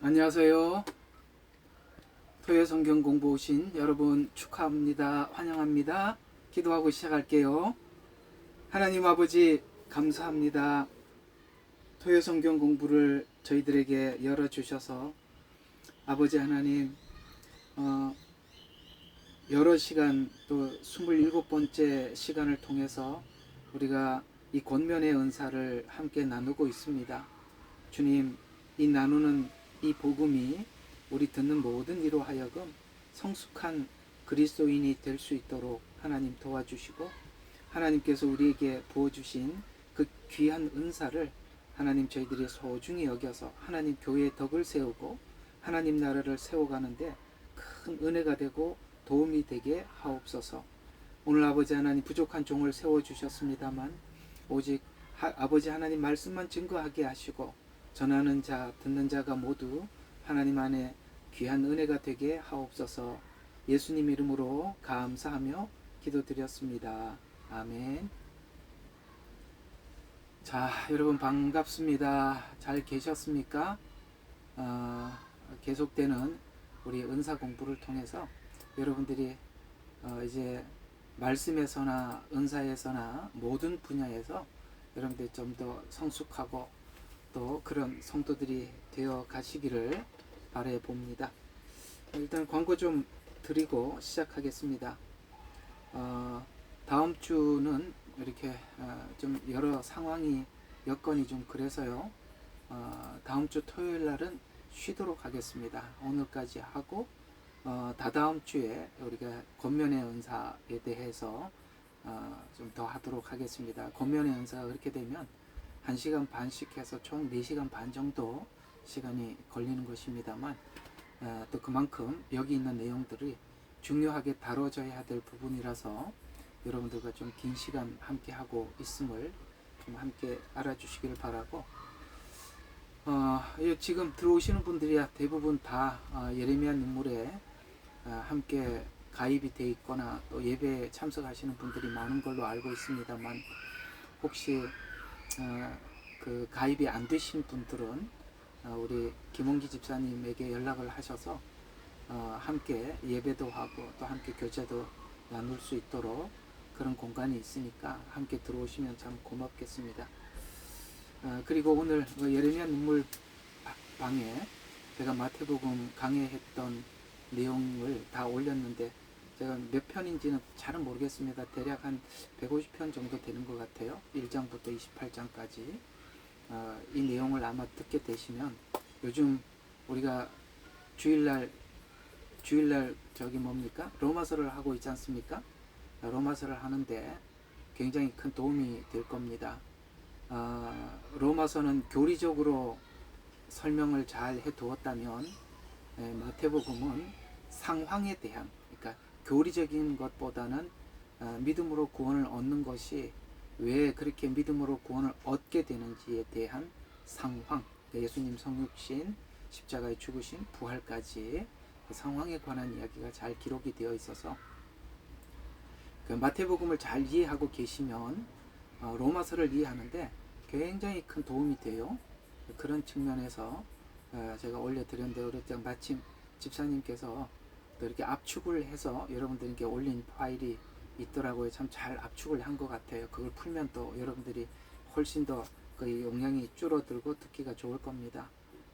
안녕하세요. 토요 성경 공부 오신 여러분 축하합니다. 환영합니다. 기도하고 시작할게요. 하나님 아버지 감사합니다. 토요 성경 공부를 저희들에게 열어주셔서 아버지 하나님 여러 시간 또 27번째 시간을 통해서 우리가 이 권면의 은사를 함께 나누고 있습니다. 주님, 이 나누는 이 복음이 우리 듣는 모든 이로 하여금 성숙한 그리스도인이 될 수 있도록 하나님 도와주시고, 하나님께서 우리에게 부어주신 그 귀한 은사를 하나님 저희들이 소중히 여겨서 하나님 교회의 덕을 세우고 하나님 나라를 세워가는데 큰 은혜가 되고 도움이 되게 하옵소서. 오늘 아버지 하나님 부족한 종을 세워주셨습니다만 오직 아버지 하나님 말씀만 증거하게 하시고 전하는 자 듣는 자가 모두 하나님 안에 귀한 은혜가 되게 하옵소서. 예수님 이름으로 감사하며 기도드렸습니다. 아멘. 자, 여러분 반갑습니다. 잘 계셨습니까? 계속되는 우리 은사 공부를 통해서 여러분들이 이제 말씀에서나 은사에서나 모든 분야에서 여러분들이 좀 더 성숙하고 또 그런 성도들이 되어 가시기를 바래 봅니다. 일단 광고 좀 드리고 시작하겠습니다. 다음 주는 이렇게 좀 여러 상황이 여건이 좀 그래서요. 다음 주 토요일 날은 쉬도록 하겠습니다. 오늘까지 하고 다다음 주에 우리가 권면의 은사에 대해서 좀 더 하도록 하겠습니다. 권면의 은사가 그렇게 되면 1시간 반씩 해서 총 4시간 반 정도 시간이 걸리는 것입니다만 또 그만큼 여기 있는 내용들이 중요하게 다뤄져야 될 부분이라서 여러분들과 좀 긴 시간 함께 하고 있음을 좀 함께 알아주시길 바라고, 지금 들어오시는 분들이 대부분 다 예레미야 눈물에 함께 가입이 돼 있거나 또 예배에 참석하시는 분들이 많은 걸로 알고 있습니다만, 혹시 그 가입이 안 되신 분들은 우리 김홍기 집사님에게 연락을 하셔서 함께 예배도 하고 또 함께 교제도 나눌 수 있도록 그런 공간이 있으니까 함께 들어오시면 참 고맙겠습니다. 그리고 오늘 예레미야 눈물 방에 제가 마태복음 강해했던 내용을 다 올렸는데 제가 몇 편인지는 잘은 모르겠습니다. 대략 한 150편 정도 되는 것 같아요. 1장부터 28장까지. 이 내용을 아마 듣게 되시면, 요즘 우리가 주일날 저기 뭡니까? 로마서를 하고 있지 않습니까? 로마서를 하는데 굉장히 큰 도움이 될 겁니다. 로마서는 교리적으로 설명을 잘 해두었다면 마태복음은 상황에 대한, 그러니까 교리적인 것보다는 믿음으로 구원을 얻는 것이 왜 그렇게 믿음으로 구원을 얻게 되는지에 대한 상황, 예수님 성육신, 십자가에 죽으신, 부활까지 그 상황에 관한 이야기가 잘 기록이 되어 있어서 그 마태복음을 잘 이해하고 계시면 로마서를 이해하는데 굉장히 큰 도움이 돼요. 그런 측면에서 제가 올려드렸는데 우리 마침 집사님께서 또 이렇게 압축을 해서 여러분들에게 올린 파일이 있더라고요. 참 잘 압축을 한 것 같아요. 그걸 풀면 또 여러분들이 훨씬 더 그 용량이 줄어들고 듣기가 좋을 겁니다.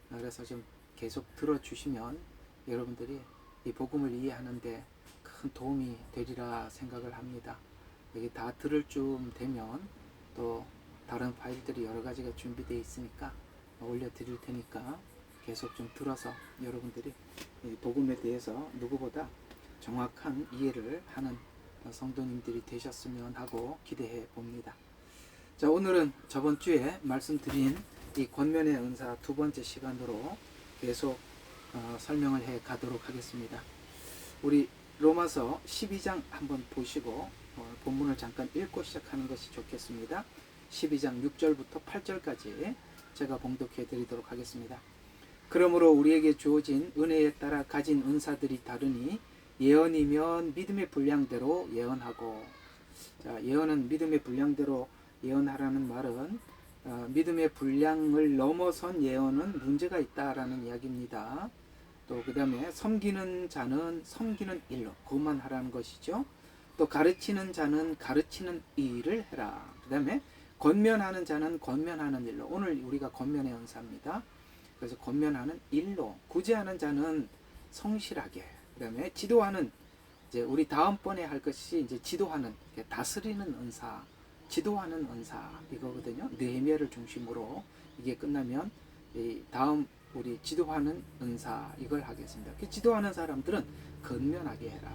그래서 좀 계속 들어주시면 여러분들이 이 복음을 이해하는데 큰 도움이 되리라 생각을 합니다. 여기 다 들을 쯤 되면 또 다른 파일들이 여러 가지가 준비되어 있으니까 올려드릴 테니까 계속 좀 들어서 여러분들이 이 복음에 대해서 누구보다 정확한 이해를 하는 성도님들이 되셨으면 하고 기대해 봅니다. 자, 오늘은 저번 주에 말씀드린 이 권면의 은사 두 번째 시간으로 계속 설명을 해 가도록 하겠습니다. 우리 로마서 12장 한번 보시고 본문을 잠깐 읽고 시작하는 것이 좋겠습니다. 12장 6절부터 8절까지 제가 봉독해 드리도록 하겠습니다. 그러므로 우리에게 주어진 은혜에 따라 가진 은사들이 다르니 예언이면 믿음의 분량대로 예언하고, 자, 예언은 믿음의 분량대로 예언하라는 말은 믿음의 분량을 넘어선 예언은 문제가 있다라는 이야기입니다. 또 그 다음에 섬기는 자는 섬기는 일로 그것만 하라는 것이죠. 또 가르치는 자는 가르치는 일을 해라. 그 다음에 권면하는 자는 권면하는 일로. 오늘 우리가 권면의 은사입니다. 그래서 권면하는 일로. 구제하는 자는 성실하게. 그 다음에 지도하는, 이제 우리 다음번에 할 것이 이제 지도하는, 다스리는 은사, 지도하는 은사 이거거든요. 느헤미야를 중심으로 이게 끝나면 이 다음 우리 지도하는 은사 이걸 하겠습니다. 그 지도하는 사람들은 건면하게 해라.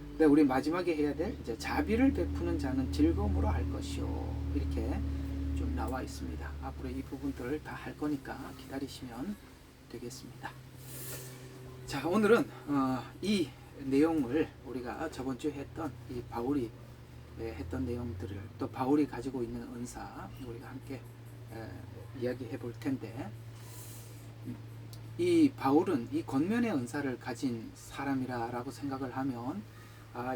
근데 우리 마지막에 해야 될 이제 자비를 베푸는 자는 즐거움으로 할 것이요. 이렇게 좀 나와 있습니다. 앞으로 이 부분들을 다 할 거니까 기다리시면 되겠습니다. 자, 오늘은 이 내용을 우리가 저번 주에 했던 이 바울이 했던 내용들을 또 바울이 가지고 있는 은사 우리가 함께 이야기해 볼 텐데, 이 바울은 이 권면의 은사를 가진 사람이라고 생각을 하면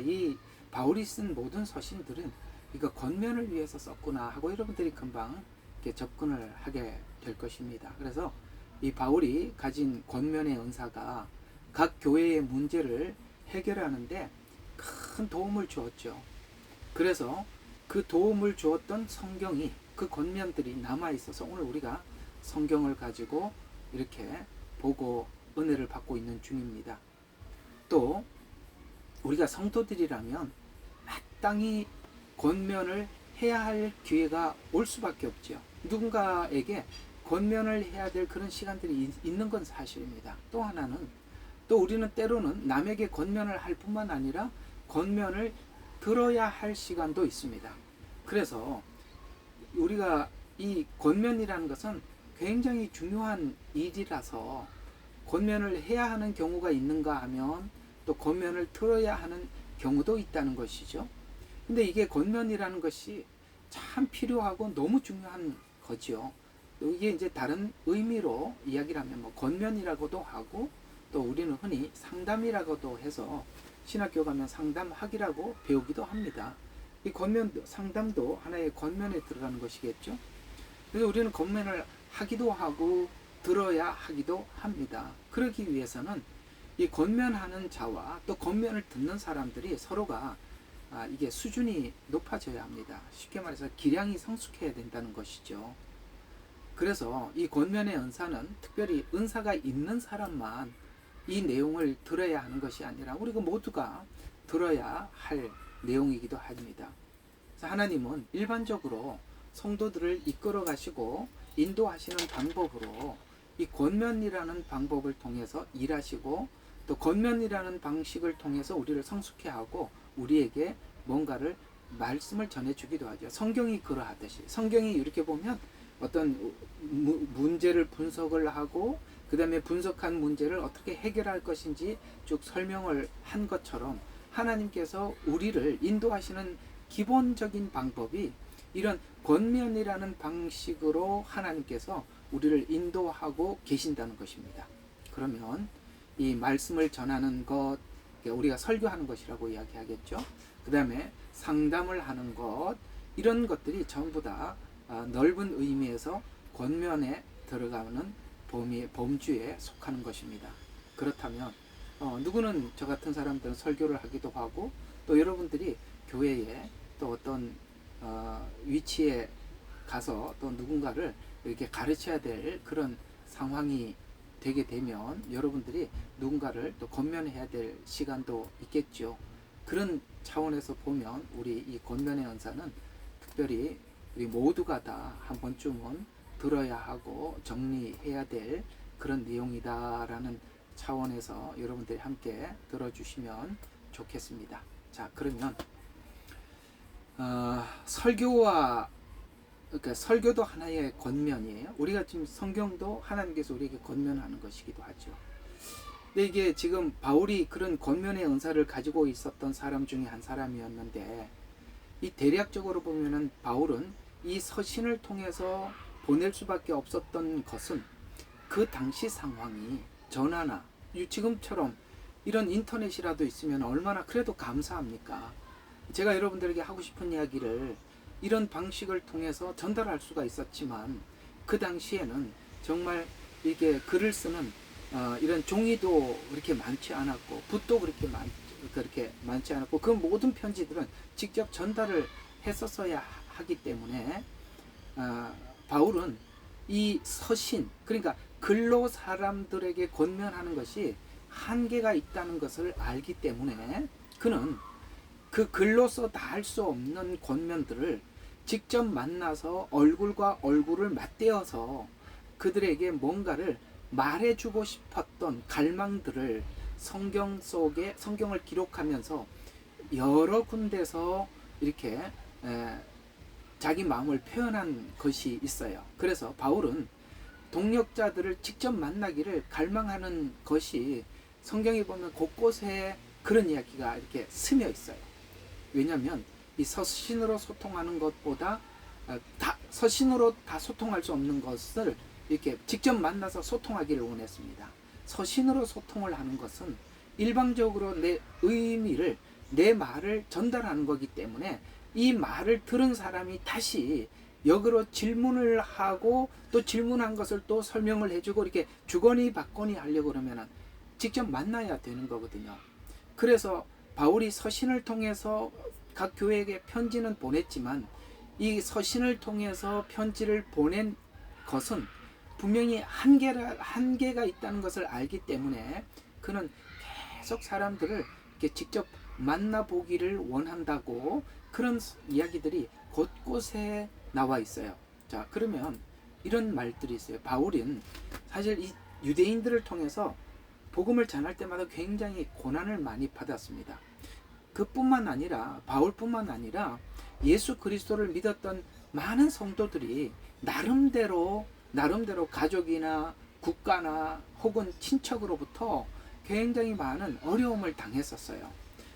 이 바울이 쓴 모든 서신들은 이거 권면을 위해서 썼구나 하고 여러분들이 금방 이렇게 접근을 하게 될 것입니다. 그래서 이 바울이 가진 권면의 은사가 각 교회의 문제를 해결하는데 큰 도움을 주었죠. 그래서 그 도움을 주었던 성경이, 그 권면들이 남아 있어서 오늘 우리가 성경을 가지고 이렇게 보고 은혜를 받고 있는 중입니다. 또 우리가 성도들이라면 마땅히 권면을 해야 할 기회가 올 수밖에 없죠. 누군가에게 권면을 해야 될 그런 시간들이 있는 건 사실입니다. 또 하나는, 또 우리는 때로는 남에게 권면을 할 뿐만 아니라 권면을 들어야 할 시간도 있습니다. 그래서 우리가 이 권면이라는 것은 굉장히 중요한 일이라서 권면을 해야 하는 경우가 있는가 하면 또 권면을 들어야 하는 경우도 있다는 것이죠. 근데 이게 권면이라는 것이 참 필요하고 너무 중요한 거죠. 이게 이제 다른 의미로 이야기를 하면 뭐 권면이라고도 하고, 또 우리는 흔히 상담이라고도 해서 신학교 가면 상담학이라고 배우기도 합니다. 이 권면, 상담도 하나의 권면에 들어가는 것이겠죠. 그래서 우리는 권면을 하기도 하고 들어야 하기도 합니다. 그러기 위해서는 이 권면하는 자와 또 권면을 듣는 사람들이 서로가 이게 수준이 높아져야 합니다. 쉽게 말해서 기량이 성숙해야 된다는 것이죠. 그래서 이 권면의 은사는 특별히 은사가 있는 사람만 이 내용을 들어야 하는 것이 아니라 우리가 모두가 들어야 할 내용이기도 합니다. 그래서 하나님은 일반적으로 성도들을 이끌어 가시고 인도하시는 방법으로 이 권면이라는 방법을 통해서 일하시고, 또 권면이라는 방식을 통해서 우리를 성숙해 하고 우리에게 뭔가를 말씀을 전해주기도 하죠. 성경이 그러하듯이, 성경이 이렇게 보면 어떤 문제를 분석을 하고 그 다음에 분석한 문제를 어떻게 해결할 것인지 쭉 설명을 한 것처럼 하나님께서 우리를 인도하시는 기본적인 방법이 이런 권면이라는 방식으로 하나님께서 우리를 인도하고 계신다는 것입니다. 그러면 이 말씀을 전하는 것, 우리가 설교하는 것이라고 이야기하겠죠. 그 다음에 상담을 하는 것, 이런 것들이 전부 다 넓은 의미에서 권면에 들어가는 범주에 속하는 것입니다. 그렇다면 누구는 저 같은 사람들은 설교를 하기도 하고, 또 여러분들이 교회에 또 어떤 위치에 가서 또 누군가를 이렇게 가르쳐야 될 그런 상황이 되게 되면 여러분들이 누군가를 또 권면해야 될 시간도 있겠죠. 그런 차원에서 보면 우리 이 권면의 은사는 특별히 우리 모두가 다 한 번쯤은 들어야 하고 정리해야 될 그런 내용이다라는 차원에서 여러분들이 함께 들어주시면 좋겠습니다. 자, 그러면 그러니까 설교도 하나의 권면이에요. 우리가 지금 성경도 하나님께서 우리에게 권면하는 것이기도 하죠. 근데 이게 지금 바울이 그런 권면의 은사를 가지고 있었던 사람 중에 한 사람이었는데, 이 대략적으로 보면은 바울은 이 서신을 통해서 보낼 수밖에 없었던 것은 그 당시 상황이 전화나 지금처럼 이런 인터넷이라도 있으면 얼마나 그래도 감사합니까? 제가 여러분들에게 하고 싶은 이야기를 이런 방식을 통해서 전달할 수가 있었지만 그 당시에는 정말 이게 글을 쓰는 이런 종이도 그렇게 많지 않았고 붓도 그렇게 많지 않았고 그 모든 편지들은 직접 전달을 했었어야 하기 때문에 바울은 이 서신, 그러니까 글로 사람들에게 권면하는 것이 한계가 있다는 것을 알기 때문에 그는 그 글로서 다 할 수 없는 권면들을 직접 만나서 얼굴과 얼굴을 맞대어서 그들에게 뭔가를 말해주고 싶었던 갈망들을 성경을 기록하면서 여러 군데서 이렇게 자기 마음을 표현한 것이 있어요. 그래서 바울은 동역자들을 직접 만나기를 갈망하는 것이 성경에 보면 곳곳에 그런 이야기가 이렇게 스며 있어요. 왜냐하면 이 서신으로 소통하는 것보다 서신으로 다 소통할 수 없는 것을 이렇게 직접 만나서 소통하기를 원했습니다. 서신으로 소통을 하는 것은 일방적으로 내 의미를, 내 말을 전달하는 거기 때문에 이 말을 들은 사람이 다시 역으로 질문을 하고 또 질문한 것을 또 설명을 해주고 이렇게 주거니 받거니 하려고 그러면 직접 만나야 되는 거거든요. 그래서 바울이 서신을 통해서 각 교회에게 편지는 보냈지만 이 서신을 통해서 편지를 보낸 것은 분명히 한계가 있다는 것을 알기 때문에 그는 계속 사람들을 이렇게 직접 만나보기를 원한다고 그런 이야기들이 곳곳에 나와 있어요. 자, 그러면 이런 말들이 있어요. 바울은 사실 이 유대인들을 통해서 복음을 전할 때마다 굉장히 고난을 많이 받았습니다. 그뿐만 아니라 바울뿐만 아니라 예수 그리스도를 믿었던 많은 성도들이 나름대로 가족이나 국가나 혹은 친척으로부터 굉장히 많은 어려움을 당했었어요.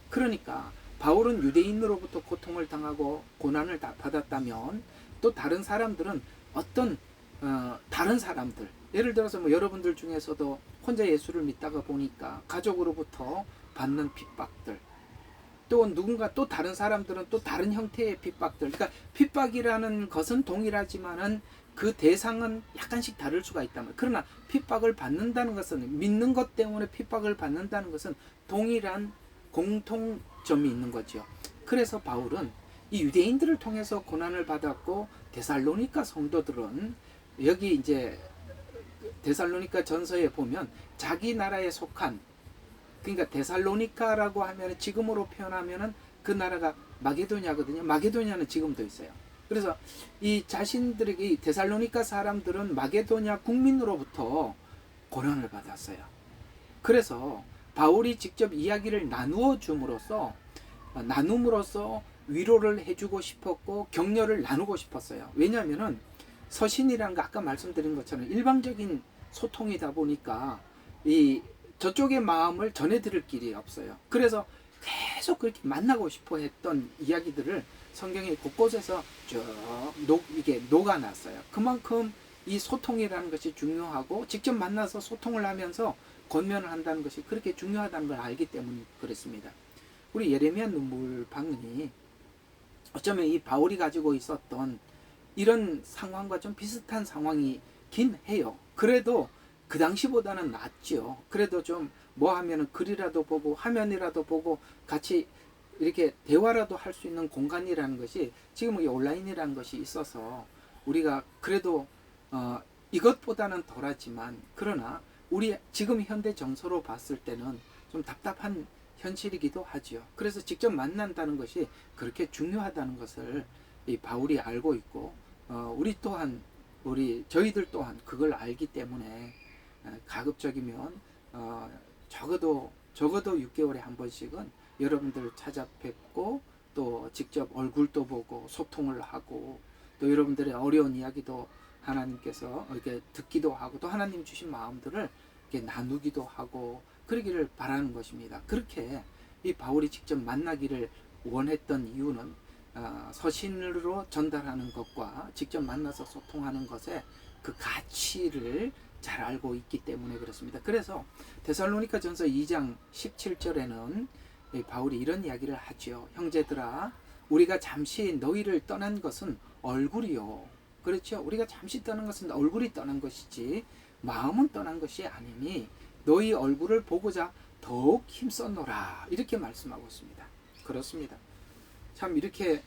그러니까 바울은 유대인으로부터 고통을 당하고 고난을 받았다면 또 다른 사람들은 어떤 다른 사람들, 예를 들어서 뭐 여러분들 중에서도 혼자 예수를 믿다가 보니까 가족으로부터 받는 핍박들, 또 누군가 또 다른 사람들은 또 다른 형태의 핍박들, 그러니까 핍박이라는 것은 동일하지만은 그 대상은 약간씩 다를 수가 있다면, 그러나 핍박을 받는다는 것은, 믿는 것 때문에 핍박을 받는다는 것은 동일한 공통점이 있는 거죠. 그래서 바울은 이 유대인들을 통해서 고난을 받았고, 데살로니가 성도들은 여기 이제 데살로니가 전서에 보면 자기 나라에 속한, 그러니까 데살로니카라고 하면 지금으로 표현하면은 그 나라가 마게도냐거든요. 마게도냐는 지금도 있어요. 그래서 이 자신들에게 이 데살로니카 사람들은 마게도냐 국민으로부터 고난을 받았어요. 그래서 바울이 직접 이야기를 나눔으로써 위로를 해주고 싶었고 격려를 나누고 싶었어요. 왜냐하면은 서신이란 거 아까 말씀드린 것처럼 일방적인 소통이다 보니까 이 저쪽의 마음을 전해드릴 길이 없어요. 그래서 계속 그렇게 만나고 싶어 했던 이야기들을 성경의 곳곳에서 이게 녹아났어요. 그만큼 이 소통이라는 것이 중요하고 직접 만나서 소통을 하면서 권면을 한다는 것이 그렇게 중요하다는 걸 알기 때문에 그렇습니다. 우리 예레미야 눈물방이 어쩌면 이 바울이 가지고 있었던 이런 상황과 좀 비슷한 상황이긴 해요. 그래도 그 당시보다는 낫죠. 그래도 좀 뭐 하면은 글이라도 보고 화면이라도 보고 같이 이렇게 대화라도 할 수 있는 공간이라는 것이 지금 이 온라인이라는 것이 있어서 우리가 그래도 이것보다는 덜하지만, 그러나 우리 지금 현대 정서로 봤을 때는 좀 답답한 현실이기도 하죠. 그래서 직접 만난다는 것이 그렇게 중요하다는 것을 이 바울이 알고 있고, 저희들 또한 그걸 알기 때문에 가급적이면 적어도 6개월에 한 번씩은 여러분들을 찾아뵙고 또 직접 얼굴도 보고 소통을 하고 또 여러분들의 어려운 이야기도 하나님께서 이렇게 듣기도 하고 또 하나님 주신 마음들을 이렇게 나누기도 하고 그러기를 바라는 것입니다. 그렇게 이 바울이 직접 만나기를 원했던 이유는 서신으로 전달하는 것과 직접 만나서 소통하는 것에 그 가치를 잘 알고 있기 때문에 그렇습니다. 그래서 데살로니가 전서 2장 17절에는 바울이 이런 이야기를 하죠. 형제들아, 우리가 잠시 너희를 떠난 것은 얼굴이요. 그렇죠? 우리가 잠시 떠난 것은 얼굴이 떠난 것이지 마음은 떠난 것이 아니니 너희 얼굴을 보고자 더욱 힘썼노라. 이렇게 말씀하고 있습니다. 그렇습니다. 참 이렇게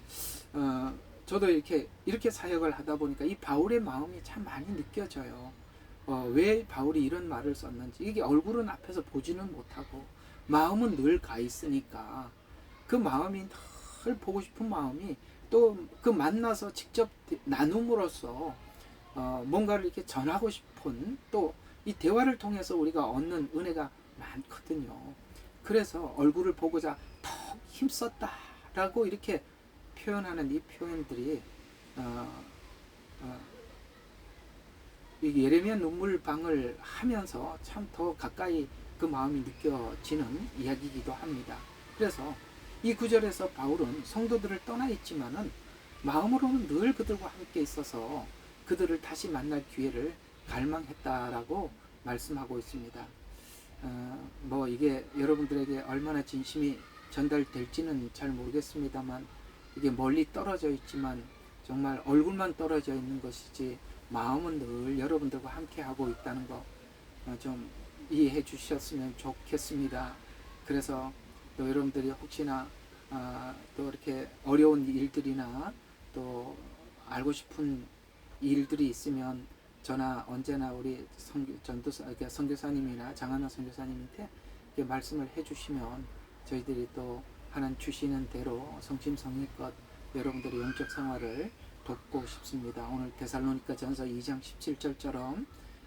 저도 이렇게 사역을 하다 보니까 이 바울의 마음이 참 많이 느껴져요. 왜 바울이 이런 말을 썼는지. 이게 얼굴은 앞에서 보지는 못하고 마음은 늘 가 있으니까 그 마음이 늘 보고 싶은 마음이 또 그 만나서 직접 나눔으로써 뭔가를 이렇게 전하고 싶은 또 이 대화를 통해서 우리가 얻는 은혜가 많거든요. 그래서 얼굴을 보고자 더 힘썼다라고 이렇게 표현하는 이 표현들이 예레미야 눈물방을 하면서 참 더 가까이 그 마음이 느껴지는 이야기이기도 합니다. 그래서 이 구절에서 바울은 성도들을 떠나 있지만은 마음으로는 늘 그들과 함께 있어서 그들을 다시 만날 기회를 갈망했다라고 말씀하고 있습니다. 이게 여러분들에게 얼마나 진심이 전달될지는 잘 모르겠습니다만 이게 멀리 떨어져 있지만 정말 얼굴만 떨어져 있는 것이지 마음은 늘 여러분들과 함께 하고 있다는 거 좀 이해해 주셨으면 좋겠습니다. 그래서 또 여러분들이 혹시나 또 이렇게 어려운 일들이나 또 알고 싶은 일들이 있으면 저나 언제나 우리 선교사님이나 장하나 선교사님한테 말씀을 해주시면 저희들이 또 하나님 주시는 대로 성심성의껏 여러분들의 영적 생활을 돕고 싶습니다. 오늘 데살로니가 전서 2장 17절처럼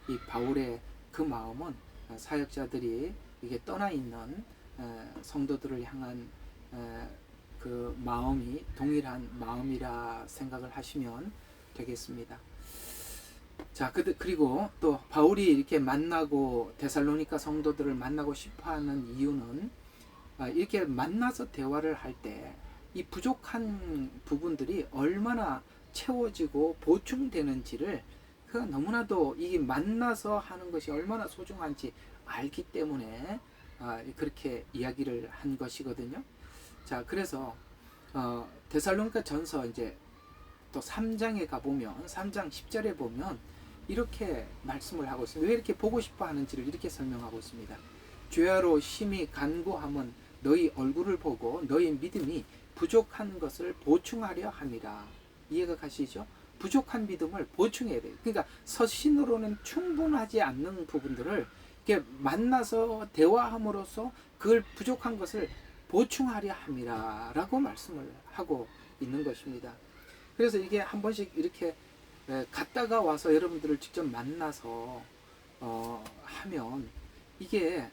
이 바울의 그 마음은 사역자들이 이게 떠나 있는 성도들을 향한 그 마음이 동일한 마음이라 생각을 하시면 되겠습니다. 자, 그리고 또 바울이 이렇게 만나고 데살로니가 성도들을 만나고 싶어하는 이유는 이렇게 만나서 대화를 할 때 이 부족한 부분들이 얼마나 채워지고 보충되는지를 그가 너무나도 이 만나서 하는 것이 얼마나 소중한지 알기 때문에 그렇게 이야기를 한 것이거든요. 자, 그래서 데살로니가 전서 이제 또 3장에 가보면 3장 10절에 보면 이렇게 말씀을 하고 있습니다. 왜 이렇게 보고 싶어 하는지를 이렇게 설명하고 있습니다. 죄아로 심히 간구함은 너희 얼굴을 보고 너희 믿음이 부족한 것을 보충하려 함이라. 이해가 가시죠? 부족한 믿음을 보충해야 돼요. 그러니까 서신으로는 충분하지 않는 부분들을 이렇게 만나서 대화함으로써 그걸 부족한 것을 보충하려 함이라 라고 말씀을 하고 있는 것입니다. 그래서 이게 한 번씩 이렇게 갔다가 와서 여러분들을 직접 만나서 하면 이게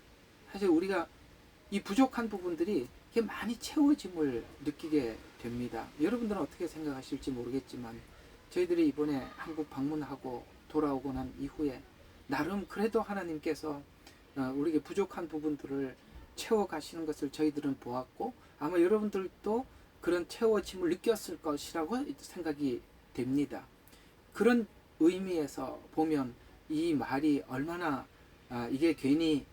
사실 우리가 이 부족한 부분들이 이게 많이 채워짐을 느끼게 됩니다. 여러분들은 어떻게 생각하실지 모르겠지만 저희들이 이번에 한국 방문하고 돌아오고 난 이후에 나름 그래도 하나님께서 우리에게 부족한 부분들을 채워가시는 것을 저희들은 보았고 아마 여러분들도 그런 채워짐을 느꼈을 것이라고 생각이 됩니다. 그런 의미에서 보면 이 말이 얼마나 이게 괜히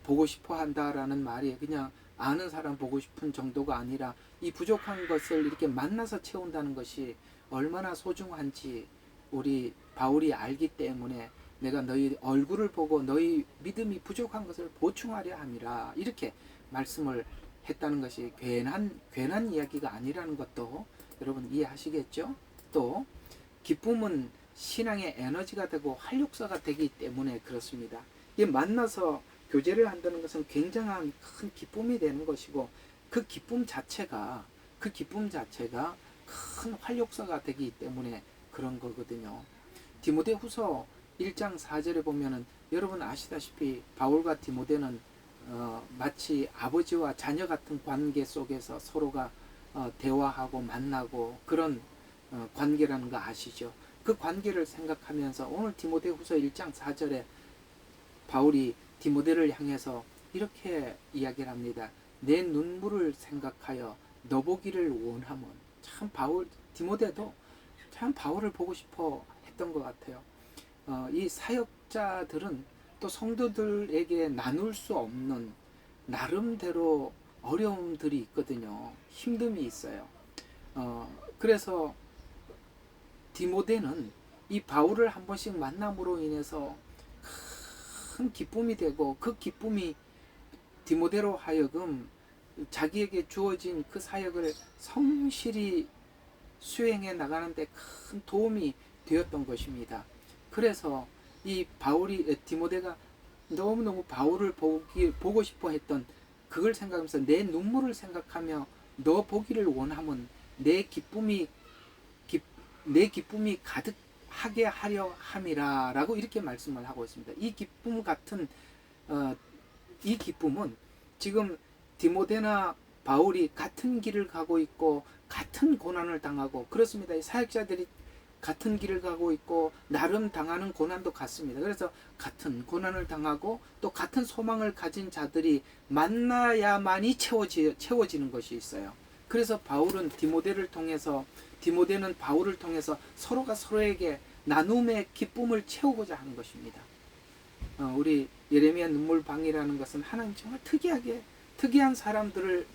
보고 싶어 한다라는 말이 그냥 아는 사람 보고 싶은 정도가 아니라 이 부족한 것을 이렇게 만나서 채운다는 것이 얼마나 소중한지 우리 바울이 알기 때문에 내가 너희 얼굴을 보고 너희 믿음이 부족한 것을 보충하려 함이라 이렇게 말씀을 했다는 것이 괜한 이야기가 아니라는 것도 여러분 이해하시겠죠? 또 기쁨은 신앙의 에너지가 되고 활력소가 되기 때문에 그렇습니다. 이 만나서 교제를 한다는 것은 굉장한 큰 기쁨이 되는 것이고 그 기쁨 자체가 큰 활력소가 되기 때문에 그런 거거든요. 디모데후서 1장 4절에 보면은 여러분 아시다시피 바울과 디모데는 마치 아버지와 자녀 같은 관계 속에서 서로가 대화하고 만나고 그런 관계라는 거 아시죠? 그 관계를 생각하면서 오늘 디모데후서 1장 4절에 바울이 디모데를 향해서 이렇게 이야기를 합니다. 내 눈물을 생각하여 너 보기를 원하면 참 디모데도 참 바울을 보고 싶어 했던 것 같아요. 이 사역자들은 또 성도들에게 나눌 수 없는 나름대로 어려움들이 있거든요. 힘듦이 있어요. 그래서 디모데는 이 바울을 한 번씩 만남으로 인해서 큰 기쁨이 되고, 그 기쁨이 디모데로 하여금 자기에게 주어진 그 사역을 성실히 수행해 나가는데 큰 도움이 되었던 것입니다. 그래서 이 디모데가 너무너무 바울을 보고 싶어 했던 그걸 생각하면서 내 눈물을 생각하며 너 보기를 원하면 내 기쁨이 가득하게 하려 함이라 라고 이렇게 말씀을 하고 있습니다. 이 기쁨은 지금 디모데나 바울이 같은 길을 가고 있고 같은 고난을 당하고 그렇습니다. 이 사역자들이 같은 길을 가고 있고 나름 당하는 고난도 같습니다. 그래서 같은 고난을 당하고 또 같은 소망을 가진 자들이 만나야만이 채워지는 것이 있어요. 그래서 디모데는 바울을 통해서 서로가 서로에게 나눔의 기쁨을 채우고자 하는 것입니다. 우리 예레미야 눈물방이라는 것은 하나님 정말 특이한 사람들을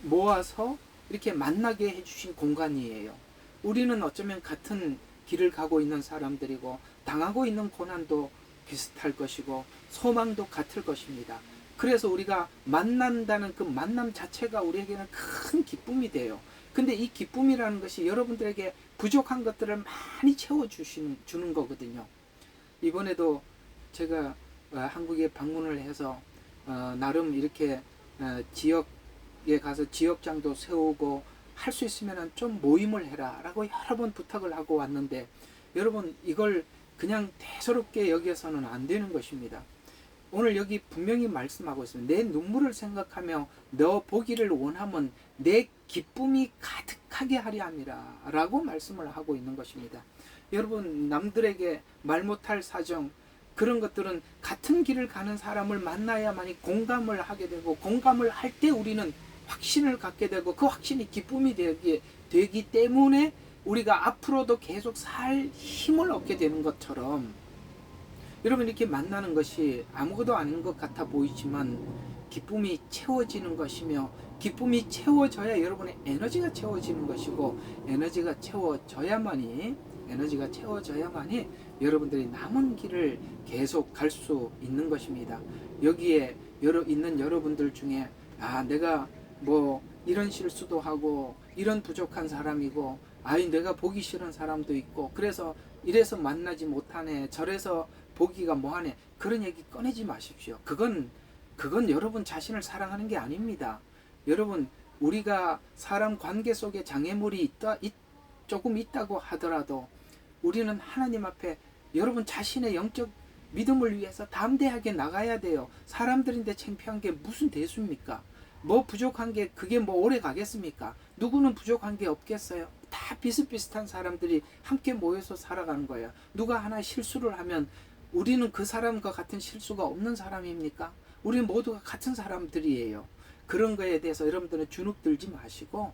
모아서 이렇게 만나게 해주신 공간이에요. 우리는 어쩌면 같은 길을 가고 있는 사람들이고 당하고 있는 고난도 비슷할 것이고 소망도 같을 것입니다. 그래서 우리가 만난다는 그 만남 자체가 우리에게는 큰 기쁨이 돼요. 근데 이 기쁨이라는 것이 여러분들에게 부족한 것들을 많이 채워주는 거거든요. 이번에도 제가 한국에 방문을 해서 나름 이렇게 지역에 가서 지역장도 세우고 할 수 있으면 좀 모임을 해라 라고 여러 번 부탁을 하고 왔는데, 여러분 이걸 그냥 대수롭게 여겨서는 안 되는 것입니다. 오늘 여기 분명히 말씀하고 있습니다. 내 눈물을 생각하며 너 보기를 원하면 내 기쁨이 가득하게 하려 함이라 라고 말씀을 하고 있는 것입니다. 여러분, 남들에게 말 못할 사정, 그런 것들은 같은 길을 가는 사람을 만나야만이 공감을 하게 되고, 공감을 할 때 우리는 확신을 갖게 되고 그 확신이 기쁨이 되기 때문에 우리가 앞으로도 계속 살 힘을 얻게 되는 것처럼, 여러분 이렇게 만나는 것이 아무것도 아닌 것 같아 보이지만 기쁨이 채워지는 것이며, 기쁨이 채워져야 여러분의 에너지가 채워지는 것이고, 에너지가 채워져야만이 여러분들이 남은 길을 계속 갈 수 있는 것입니다. 여기에 있는 여러분들 중에 내가 뭐 이런 실수도 하고 이런 부족한 사람이고 내가 보기 싫은 사람도 있고 그래서 이래서 만나지 못하네, 저래서 보기가 뭐하네, 그런 얘기 꺼내지 마십시오. 그건 여러분 자신을 사랑하는 게 아닙니다. 여러분, 우리가 사람 관계 속에 장애물이 조금 있다고 하더라도 우리는 하나님 앞에 여러분 자신의 영적 믿음을 위해서 담대하게 나가야 돼요. 사람들인데 창피한 게 무슨 대수입니까? 뭐 부족한 게 그게 뭐 오래 가겠습니까? 누구는 부족한 게 없겠어요? 다 비슷비슷한 사람들이 함께 모여서 살아가는 거예요. 누가 하나 실수를 하면 우리는 그 사람과 같은 실수가 없는 사람입니까? 우리 모두가 같은 사람들이에요. 그런 거에 대해서 여러분들은 주눅 들지 마시고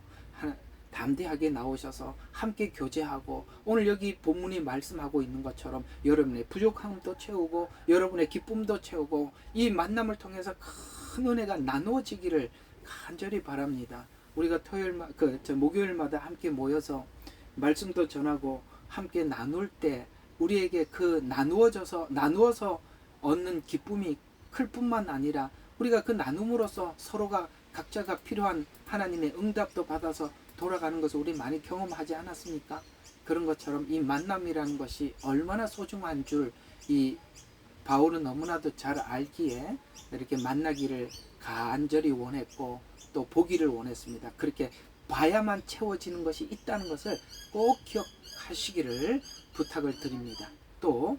담대하게 나오셔서 함께 교제하고, 오늘 여기 본문이 말씀하고 있는 것처럼 여러분의 부족함도 채우고 여러분의 기쁨도 채우고 이 만남을 통해서 큰 은혜가 나누어지기를 간절히 바랍니다. 우리가 목요일마다 함께 모여서 말씀도 전하고 함께 나눌 때 우리에게 그 나누어서 얻는 기쁨이 클 뿐만 아니라 우리가 그 나눔으로써 서로가 각자가 필요한 하나님의 응답도 받아서 돌아가는 것을 우리 많이 경험하지 않았습니까? 그런 것처럼 이 만남이라는 것이 얼마나 소중한 줄 이 바울은 너무나도 잘 알기에 이렇게 만나기를 간절히 원했고 또 보기를 원했습니다. 그렇게 봐야만 채워지는 것이 있다는 것을 꼭 기억하시기를 부탁을 드립니다. 또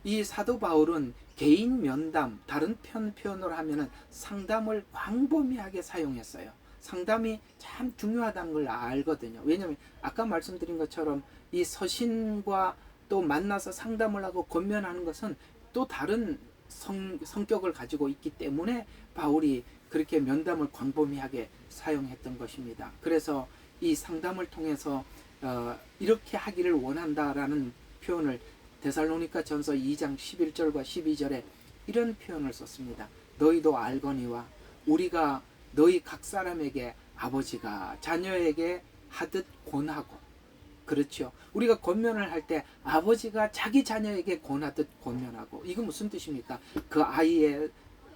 이 사도 바울은 개인 면담, 다른 표현으로 하면은 상담을 광범위하게 사용했어요. 상담이 참 중요하다는 걸 알거든요. 왜냐하면 아까 말씀드린 것처럼 이 서신과 또 만나서 상담을 하고 권면하는 것은 또 다른 성격을 가지고 있기 때문에 바울이 그렇게 면담을 광범위하게 사용했던 것입니다. 그래서 이 상담을 통해서 이렇게 하기를 원한다라는 표현을 데살로니가 전서 2장 11절과 12절에 이런 표현을 썼습니다. 너희도 알거니와 우리가 너희 각 사람에게 아버지가 자녀에게 하듯 권하고, 그렇죠. 우리가 권면을 할 때 아버지가 자기 자녀에게 권하듯 권면하고, 이거 무슨 뜻입니까? 그 아이의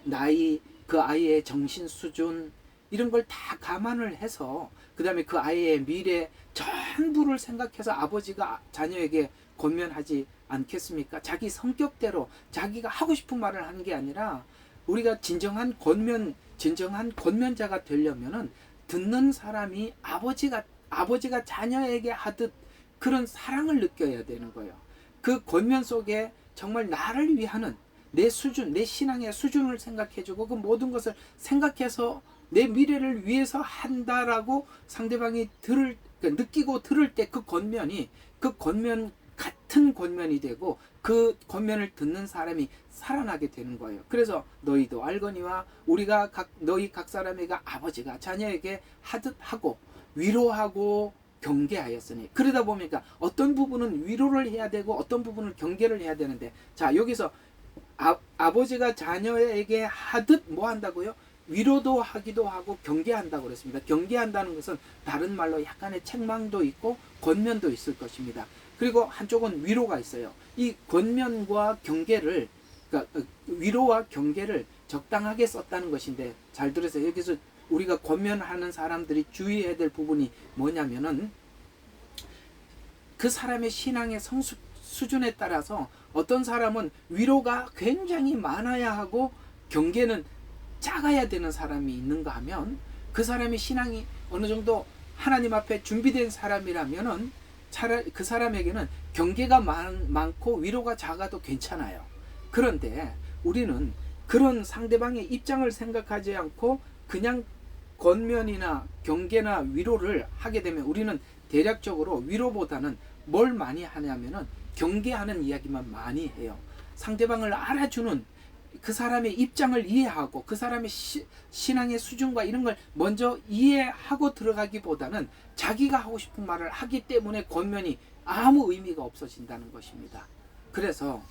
나이, 그 아이의 정신 수준, 이런 걸 다 감안을 해서, 그 다음에 그 아이의 미래 전부를 생각해서 아버지가 자녀에게 권면하지 않겠습니까? 자기 성격대로 자기가 하고 싶은 말을 하는 게 아니라, 우리가 진정한 권면자가 되려면은 듣는 사람이 아버지가 자녀에게 하듯 그런 사랑을 느껴야 되는 거예요. 그 권면 속에 정말 나를 위하는 내 수준, 내 신앙의 수준을 생각해주고 그 모든 것을 생각해서 내 미래를 위해서 한다라고 상대방이 느끼고 들을 때 그 권면이 그 권면 같은 권면이 되고 그 권면을 듣는 사람이 살아나게 되는 거예요. 그래서 너희도 알거니와 우리가 너희 각 사람에게 아버지가 자녀에게 하듯 하고 위로하고 경계하였으니, 그러다 보니까 어떤 부분은 위로를 해야 되고 어떤 부분은 경계를 해야 되는데, 자 여기서 아버지가 자녀에게 하듯 뭐 한다고요? 위로도 하기도 하고 경계한다고 그랬습니다. 경계한다는 것은 다른 말로 약간의 책망도 있고 권면도 있을 것입니다. 그리고 한쪽은 위로가 있어요. 이 권면과 경계를, 그러니까 위로와 경계를 적당하게 썼다는 것인데, 잘 들으세요. 여기서 우리가 권면하는 사람들이 주의해야 될 부분이 뭐냐면은, 그 사람의 신앙의 수준에 따라서 어떤 사람은 위로가 굉장히 많아야 하고 경계는 작아야 되는 사람이 있는가 하면, 그 사람의 신앙이 어느 정도 하나님 앞에 준비된 사람이라면은 차라리 그 사람에게는 경계가 많고 위로가 작아도 괜찮아요. 그런데 우리는 그런 상대방의 입장을 생각하지 않고 그냥 권면이나 경계나 위로를 하게 되면, 우리는 대략적으로 위로보다는 뭘 많이 하냐면은 경계하는 이야기만 많이 해요. 상대방을 알아주는, 그 사람의 입장을 이해하고 그 사람의 신앙의 수준과 이런 걸 먼저 이해하고 들어가기보다는 자기가 하고 싶은 말을 하기 때문에 권면이 아무 의미가 없어진다는 것입니다. 그래서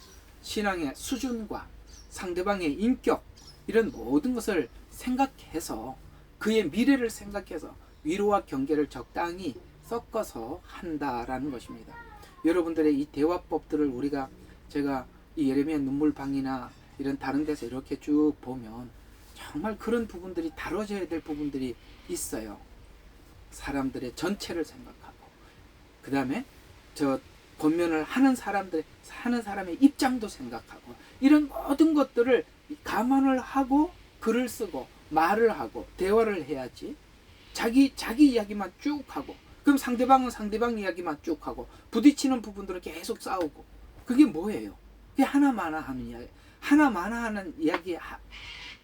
신앙의 수준과 상대방의 인격, 이런 모든 것을 생각해서, 그의 미래를 생각해서 위로와 경계를 적당히 섞어서 한다라는 것입니다. 여러분들의 이 대화법들을 제가 이 예레미야 눈물방이나 이런 다른 데서 이렇게 쭉 보면 정말 그런 부분들이 다뤄져야 될 부분들이 있어요. 사람들의 전체를 생각하고, 그 다음에 권면을 하는 사람의 입장도 생각하고, 이런 모든 것들을 감안을 하고 글을 쓰고 말을 하고 대화를 해야지, 자기 이야기만 쭉 하고, 그럼 상대방은 상대방 이야기만 쭉 하고 부딪히는 부분들은 계속 싸우고, 그게 뭐예요? 그게 하나마나하는 이야기. 하나마나하는 이야기,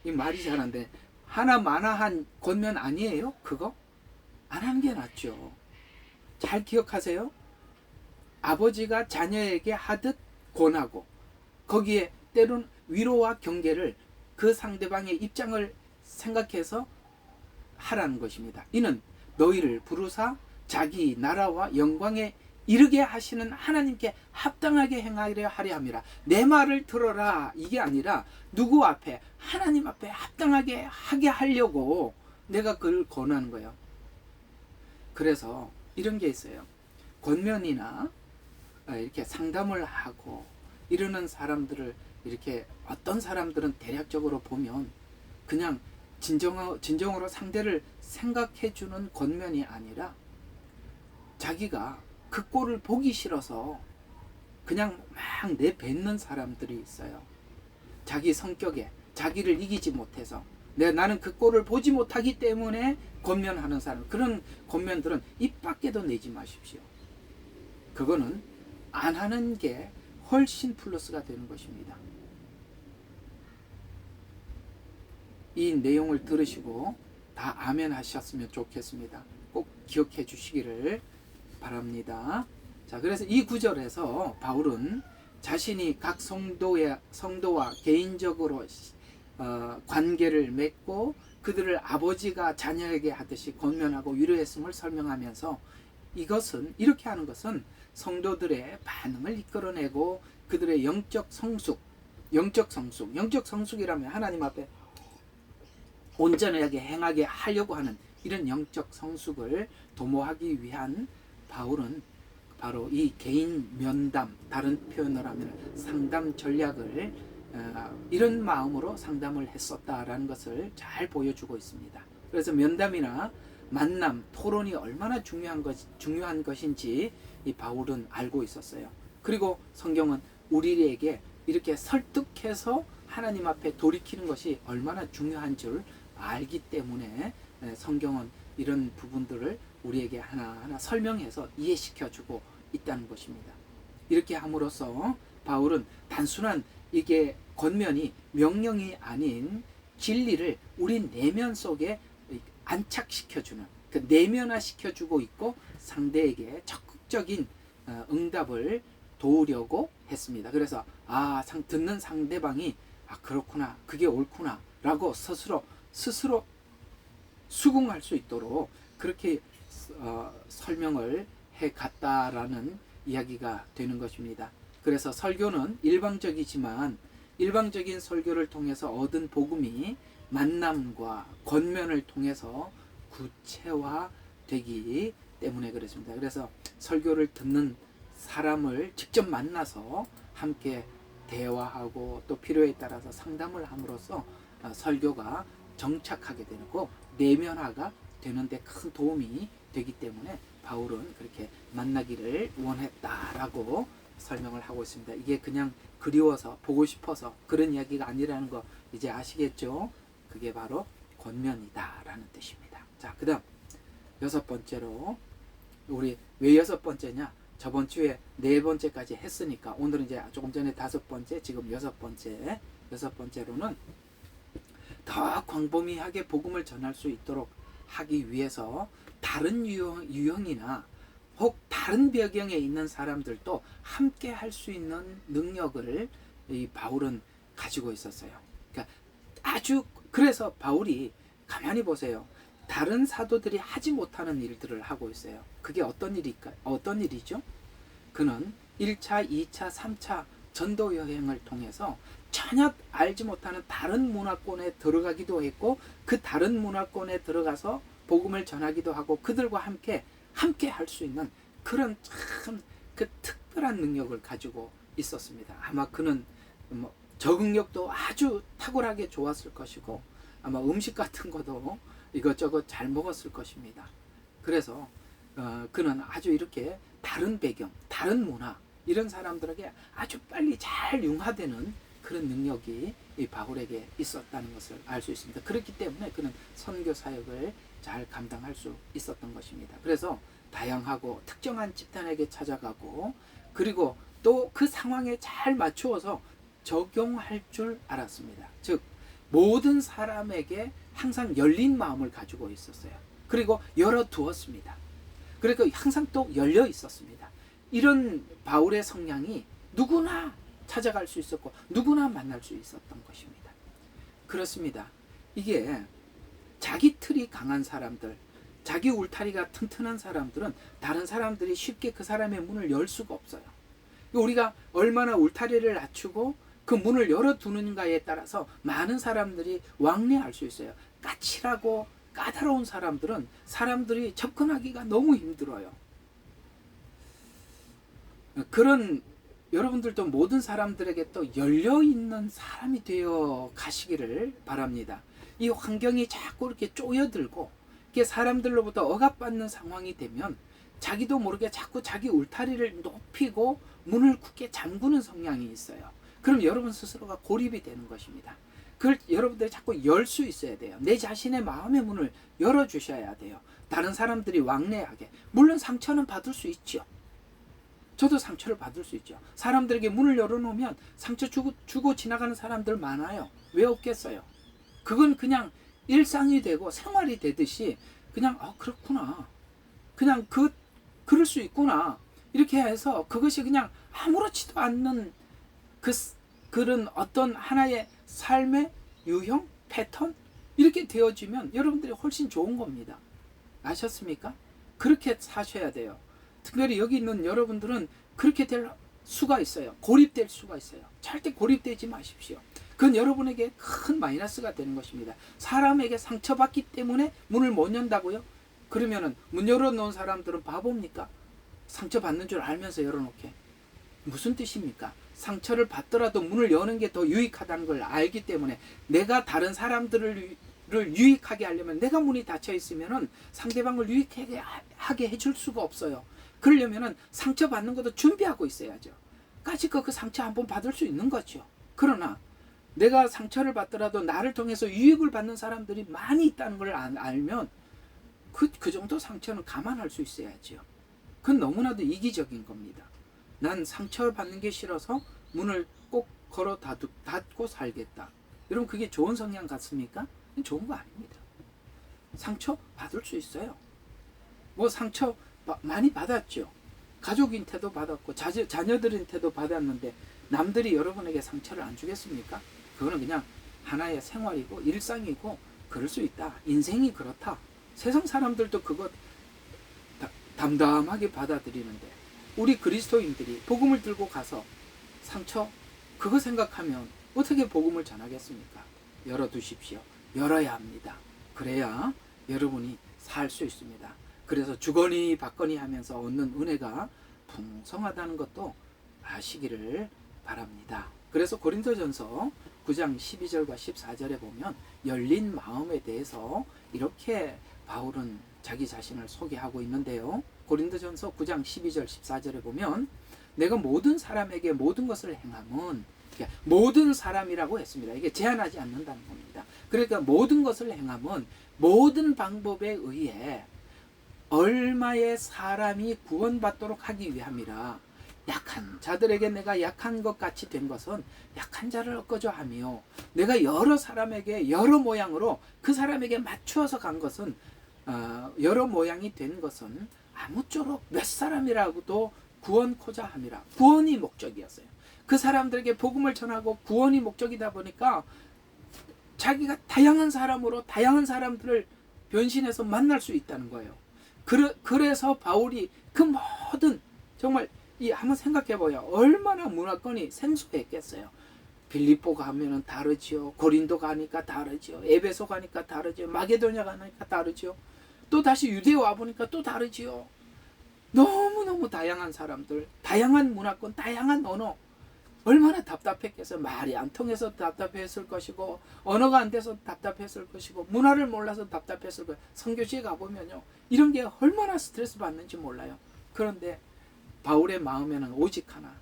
이 말이 잘한데 하나마나한 권면 아니에요? 그거? 안 하는 게 낫죠. 잘 기억하세요. 아버지가 자녀에게 하듯 권하고, 거기에 때론 위로와 경계를 그 상대방의 입장을 생각해서 하라는 것입니다. 이는 너희를 부르사 자기 나라와 영광에 이르게 하시는 하나님께 합당하게 행하려 하려 함이라. 내 말을 들어라, 이게 아니라 누구 앞에? 하나님 앞에 합당하게 하게 하려고 내가 그걸 권하는 거예요. 그래서 이런 게 있어요. 권면이나 이렇게 상담을 하고 이러는 사람들을, 이렇게 어떤 사람들은 대략적으로 보면 그냥 진정으로 상대를 생각해 주는 권면이 아니라 자기가 그 꼴을 보기 싫어서 그냥 막 내뱉는 사람들이 있어요. 자기 성격에 자기를 이기지 못해서 나는 그 꼴을 보지 못하기 때문에 권면하는 사람, 그런 권면들은 입 밖에도 내지 마십시오. 그거는 안 하는 게 훨씬 플러스가 되는 것입니다. 이 내용을 들으시고 다 아멘 하셨으면 좋겠습니다. 꼭 기억해 주시기를 바랍니다. 자, 그래서 이 구절에서 바울은 자신이 각 성도와 개인적으로 관계를 맺고 그들을 아버지가 자녀에게 하듯이 권면하고 위로했음을 설명하면서, 이렇게 하는 것은 성도들의 반응을 이끌어내고 그들의 영적 성숙이라면 하나님 앞에 온전하게 행하게 하려고 하는 이런 영적 성숙을 도모하기 위한 바울은 바로 이 개인 면담, 다른 표현을 하면 상담 전략을 이런 마음으로 상담을 했었다라는 것을 잘 보여주고 있습니다. 그래서 면담이나 만남, 토론이 얼마나 중요한 것인지 이 바울은 알고 있었어요. 그리고 성경은 우리에게 이렇게 설득해서 하나님 앞에 돌이키는 것이 얼마나 중요한 줄 알기 때문에 성경은 이런 부분들을 우리에게 하나하나 설명해서 이해시켜주고 있다는 것입니다. 이렇게 함으로써 바울은 단순한 이게 권면이 명령이 아닌 진리를 우리 내면 속에 안착시켜주는, 그 내면화시켜주고 있고 상대에게 적극적인 응답을 도우려고 했습니다. 그래서 듣는 상대방이 그렇구나, 그게 옳구나 라고 스스로 수긍할 수 있도록 그렇게 설명을 해갔다라는 이야기가 되는 것입니다. 그래서 설교는 일방적이지만 일방적인 설교를 통해서 얻은 복음이 만남과 권면을 통해서 구체화되기 때문에 그렇습니다. 그래서 설교를 듣는 사람을 직접 만나서 함께 대화하고 또 필요에 따라서 상담을 함으로써 설교가 정착하게 되고 내면화가 되는데 큰 도움이 되기 때문에 바울은 그렇게 만나기를 원했다라고 설명을 하고 있습니다. 이게 그냥 그리워서 보고 싶어서 그런 이야기가 아니라는 거 이제 아시겠죠? 그게 바로 권면이다라는 뜻입니다. 자, 그 다음 6번째로 우리 왜 6번째냐? 저번 주에 4번째까지 했으니까 오늘은 이제 조금 전에 5번째, 지금 6번째로는 더 광범위하게 복음을 전할 수 있도록 하기 위해서 다른 유형이나 혹 다른 배경에 있는 사람들도 함께 할 수 있는 능력을 이 바울은 가지고 있었어요. 그러니까 그래서 바울이 가만히 보세요. 다른 사도들이 하지 못하는 일들을 하고 있어요. 그게 어떤 일이죠? 그는 1차, 2차, 3차 전도 여행을 통해서 전혀 알지 못하는 다른 문화권에 들어가기도 했고 그 다른 문화권에 들어가서 복음을 전하기도 하고 그들과 함께 할 수 있는 그런 참 그 특별한 능력을 가지고 있었습니다. 아마 그는 적응력도 아주 탁월하게 좋았을 것이고 아마 음식 같은 것도 이것저것 잘 먹었을 것입니다. 그래서 그는 아주 이렇게 다른 배경, 다른 문화 이런 사람들에게 아주 빨리 잘 융화되는 그런 능력이 이 바울에게 있었다는 것을 알 수 있습니다. 그렇기 때문에 그는 선교 사역을 잘 감당할 수 있었던 것입니다. 그래서 다양하고 특정한 집단에게 찾아가고 그리고 또 그 상황에 잘 맞추어서 적용할 줄 알았습니다. 즉 모든 사람에게 항상 열린 마음을 가지고 있었어요. 그리고 열어두었습니다. 그리고 항상 또 열려 있었습니다. 이런 바울의 성향이 누구나 찾아갈 수 있었고 누구나 만날 수 있었던 것입니다. 그렇습니다. 이게 자기 틀이 강한 사람들, 자기 울타리가 튼튼한 사람들은 다른 사람들이 쉽게 그 사람의 문을 열 수가 없어요. 우리가 얼마나 울타리를 낮추고 그 문을 열어두는가에 따라서 많은 사람들이 왕래할 수 있어요. 까칠하고 까다로운 사람들은 사람들이 접근하기가 너무 힘들어요. 그런 여러분들도 모든 사람들에게 또 열려있는 사람이 되어 가시기를 바랍니다. 이 환경이 자꾸 이렇게 쪼여들고 이게 사람들로부터 억압받는 상황이 되면 자기도 모르게 자꾸 자기 울타리를 높이고 문을 굳게 잠그는 성향이 있어요. 그럼 여러분 스스로가 고립이 되는 것입니다. 그걸 여러분들이 자꾸 열 수 있어야 돼요. 내 자신의 마음의 문을 열어주셔야 돼요. 다른 사람들이 왕래하게. 물론 상처는 받을 수 있죠. 저도 상처를 받을 수 있죠. 사람들에게 문을 열어놓으면 상처 주고 지나가는 사람들 많아요. 왜 없겠어요? 그건 그냥 일상이 되고 생활이 되듯이 그냥 그렇구나. 그냥 그럴 수 있구나. 이렇게 해서 그것이 그냥 아무렇지도 않는 그런 어떤 하나의 삶의 유형, 패턴 이렇게 되어지면 여러분들이 훨씬 좋은 겁니다. 아셨습니까? 그렇게 사셔야 돼요. 특별히 여기 있는 여러분들은 그렇게 될 수가 있어요. 고립될 수가 있어요. 절대 고립되지 마십시오. 그건 여러분에게 큰 마이너스가 되는 것입니다. 사람에게 상처받기 때문에 문을 못 연다고요? 그러면은 문 열어놓은 사람들은 바보입니까? 상처받는 줄 알면서 열어놓게. 무슨 뜻입니까? 상처를 받더라도 문을 여는 게 더 유익하다는 걸 알기 때문에, 내가 다른 사람들을 유익하게 하려면 내가 문이 닫혀 있으면은 상대방을 유익하게 해줄 수가 없어요. 그러려면은 상처받는 것도 준비하고 있어야죠. 까짓거 그 상처 한번 받을 수 있는 거죠. 그러나 내가 상처를 받더라도 나를 통해서 유익을 받는 사람들이 많이 있다는 걸 알면 그 정도 상처는 감안할 수 있어야죠. 그건 너무나도 이기적인 겁니다. 난 상처를 받는 게 싫어서 문을 꼭 걸어 닫고 살겠다. 여러분, 그게 좋은 성향 같습니까? 좋은 거 아닙니다. 상처 받을 수 있어요. 뭐 상처 많이 받았죠. 가족인테도 받았고 자녀들인테도 받았는데 남들이 여러분에게 상처를 안 주겠습니까? 그거는 그냥 하나의 생활이고 일상이고 그럴 수 있다. 인생이 그렇다. 세상 사람들도 그것 담담하게 받아들이는데, 우리 그리스도인들이 복음을 들고 가서 상처 그거 생각하면 어떻게 복음을 전하겠습니까? 열어두십시오. 열어야 합니다. 그래야 여러분이 살 수 있습니다. 그래서 주거니 받거니 하면서 얻는 은혜가 풍성하다는 것도 아시기를 바랍니다. 그래서 고린도전서 9장 12절과 14절에 보면 열린 마음에 대해서 이렇게 바울은 자기 자신을 소개하고 있는데요. 고린도전서 9장 12절 14절에 보면 내가 모든 사람에게 모든 것을 행함은, 모든 사람이라고 했습니다. 이게 제한하지 않는다는 겁니다. 그러니까 모든 것을 행함은 모든 방법에 의해 얼마의 사람이 구원받도록 하기 위함이라. 약한 자들에게 내가 약한 것 같이 된 것은 약한 자를 꺾어줘 하며, 내가 여러 사람에게 여러 모양으로 그 사람에게 맞추어서 간 것은 여러 모양이 된 것은 아무쪼록 몇 사람이라고도 구원코자 함이라. 구원이 목적이었어요. 그 사람들에게 복음을 전하고 구원이 목적이다 보니까 자기가 다양한 사람으로 다양한 사람들을 변신해서 만날 수 있다는 거예요. 그래서 바울이 그 모든, 정말 한번 생각해봐요. 얼마나 문화권이 생소했겠어요. 빌립보 가면은 다르지요. 고린도 가니까 다르지요. 에베소 가니까 다르지요. 마게도냐 가니까 다르지요. 또 다시 유대에 와보니까 또 다르지요. 너무너무 다양한 사람들, 다양한 문화권, 다양한 언어. 얼마나 답답했겠어요. 말이 안 통해서 답답했을 것이고, 언어가 안 돼서 답답했을 것이고, 문화를 몰라서 답답했을 거예요. 선교지에 가보면요, 이런 게 얼마나 스트레스 받는지 몰라요. 그런데 바울의 마음에는 오직 하나,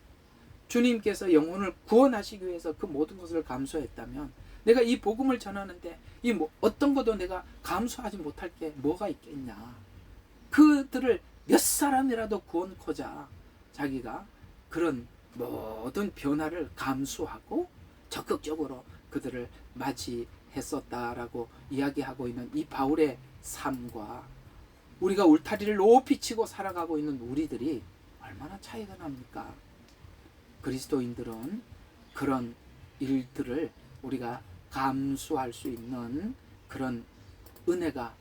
주님께서 영혼을 구원하시기 위해서 그 모든 것을 감수했다면, 내가 이 복음을 전하는데 어떤 것도 내가 감수하지 못할 게 뭐가 있겠냐. 그들을 몇 사람이라도 구원코자 자기가 그런 모든 변화를 감수하고 적극적으로 그들을 맞이했었다라고 이야기하고 있는 이 바울의 삶과 우리가 울타리를 높이 치고 살아가고 있는 우리들이 얼마나 차이가 납니까? 그리스도인들은 그런 일들을 우리가 감수할 수 있는 그런 은혜가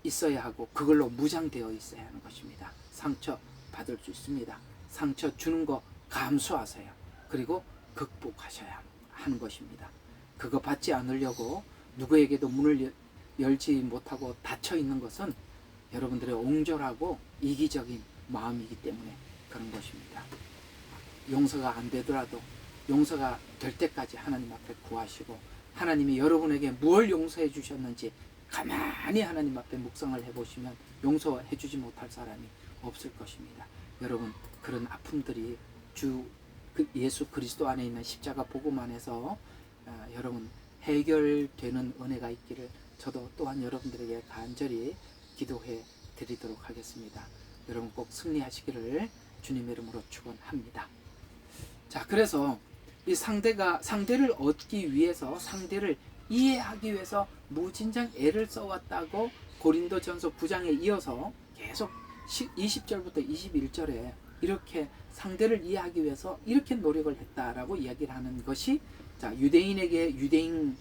있어야 하고, 그걸로 무장되어 있어야 하는 것입니다. 상처 받을 수 있습니다. 상처 주는 거 감수하세요. 그리고 극복하셔야 하는 것입니다. 그거 받지 않으려고 누구에게도 문을 열지 못하고 닫혀 있는 것은 여러분들의 옹졸하고 이기적인 마음이기 때문에 그런 것입니다. 용서가 안 되더라도 용서가 될 때까지 하나님 앞에 구하시고, 하나님이 여러분에게 무엇을 용서해 주셨는지 가만히 하나님 앞에 묵상을 해보시면 용서해 주지 못할 사람이 없을 것입니다. 여러분, 그런 아픔들이 예수 그리스도 안에 있는 십자가 복음 안에서 여러분 해결되는 은혜가 있기를 저도 또한 여러분들에게 간절히 기도해 드리도록 하겠습니다. 여러분 꼭 승리하시기를 주님의 이름으로 축원합니다. 자, 그래서 이 상대를 얻기 위해서, 상대를 이해하기 위해서 무진장 애를 써왔다고 고린도전서 9장에 이어서 계속 20절부터 21절에 이렇게 상대를 이해하기 위해서 이렇게 노력을 했다라고 이야기를 하는 것이, 자, 유대인에게는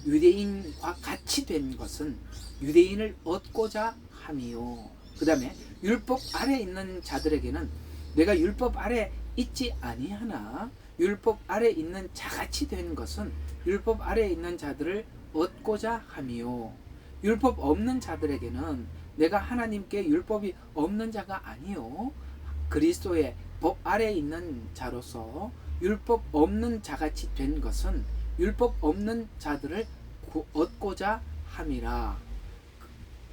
유대인과 같이 된 것은 유대인을 얻고자 함이요. 그 다음에 율법 아래 있는 자들에게는 내가 율법 아래 있지 아니하나 율법 아래 있는 자같이 된 것은 율법 아래 있는 자들을 얻고자 함이요. 율법 없는 자들에게는 내가 하나님께 율법이 없는 자가 아니요. 그리스도의 법 아래 있는 자로서 율법 없는 자같이 된 것은 율법 없는 자들을 얻고자 함이라.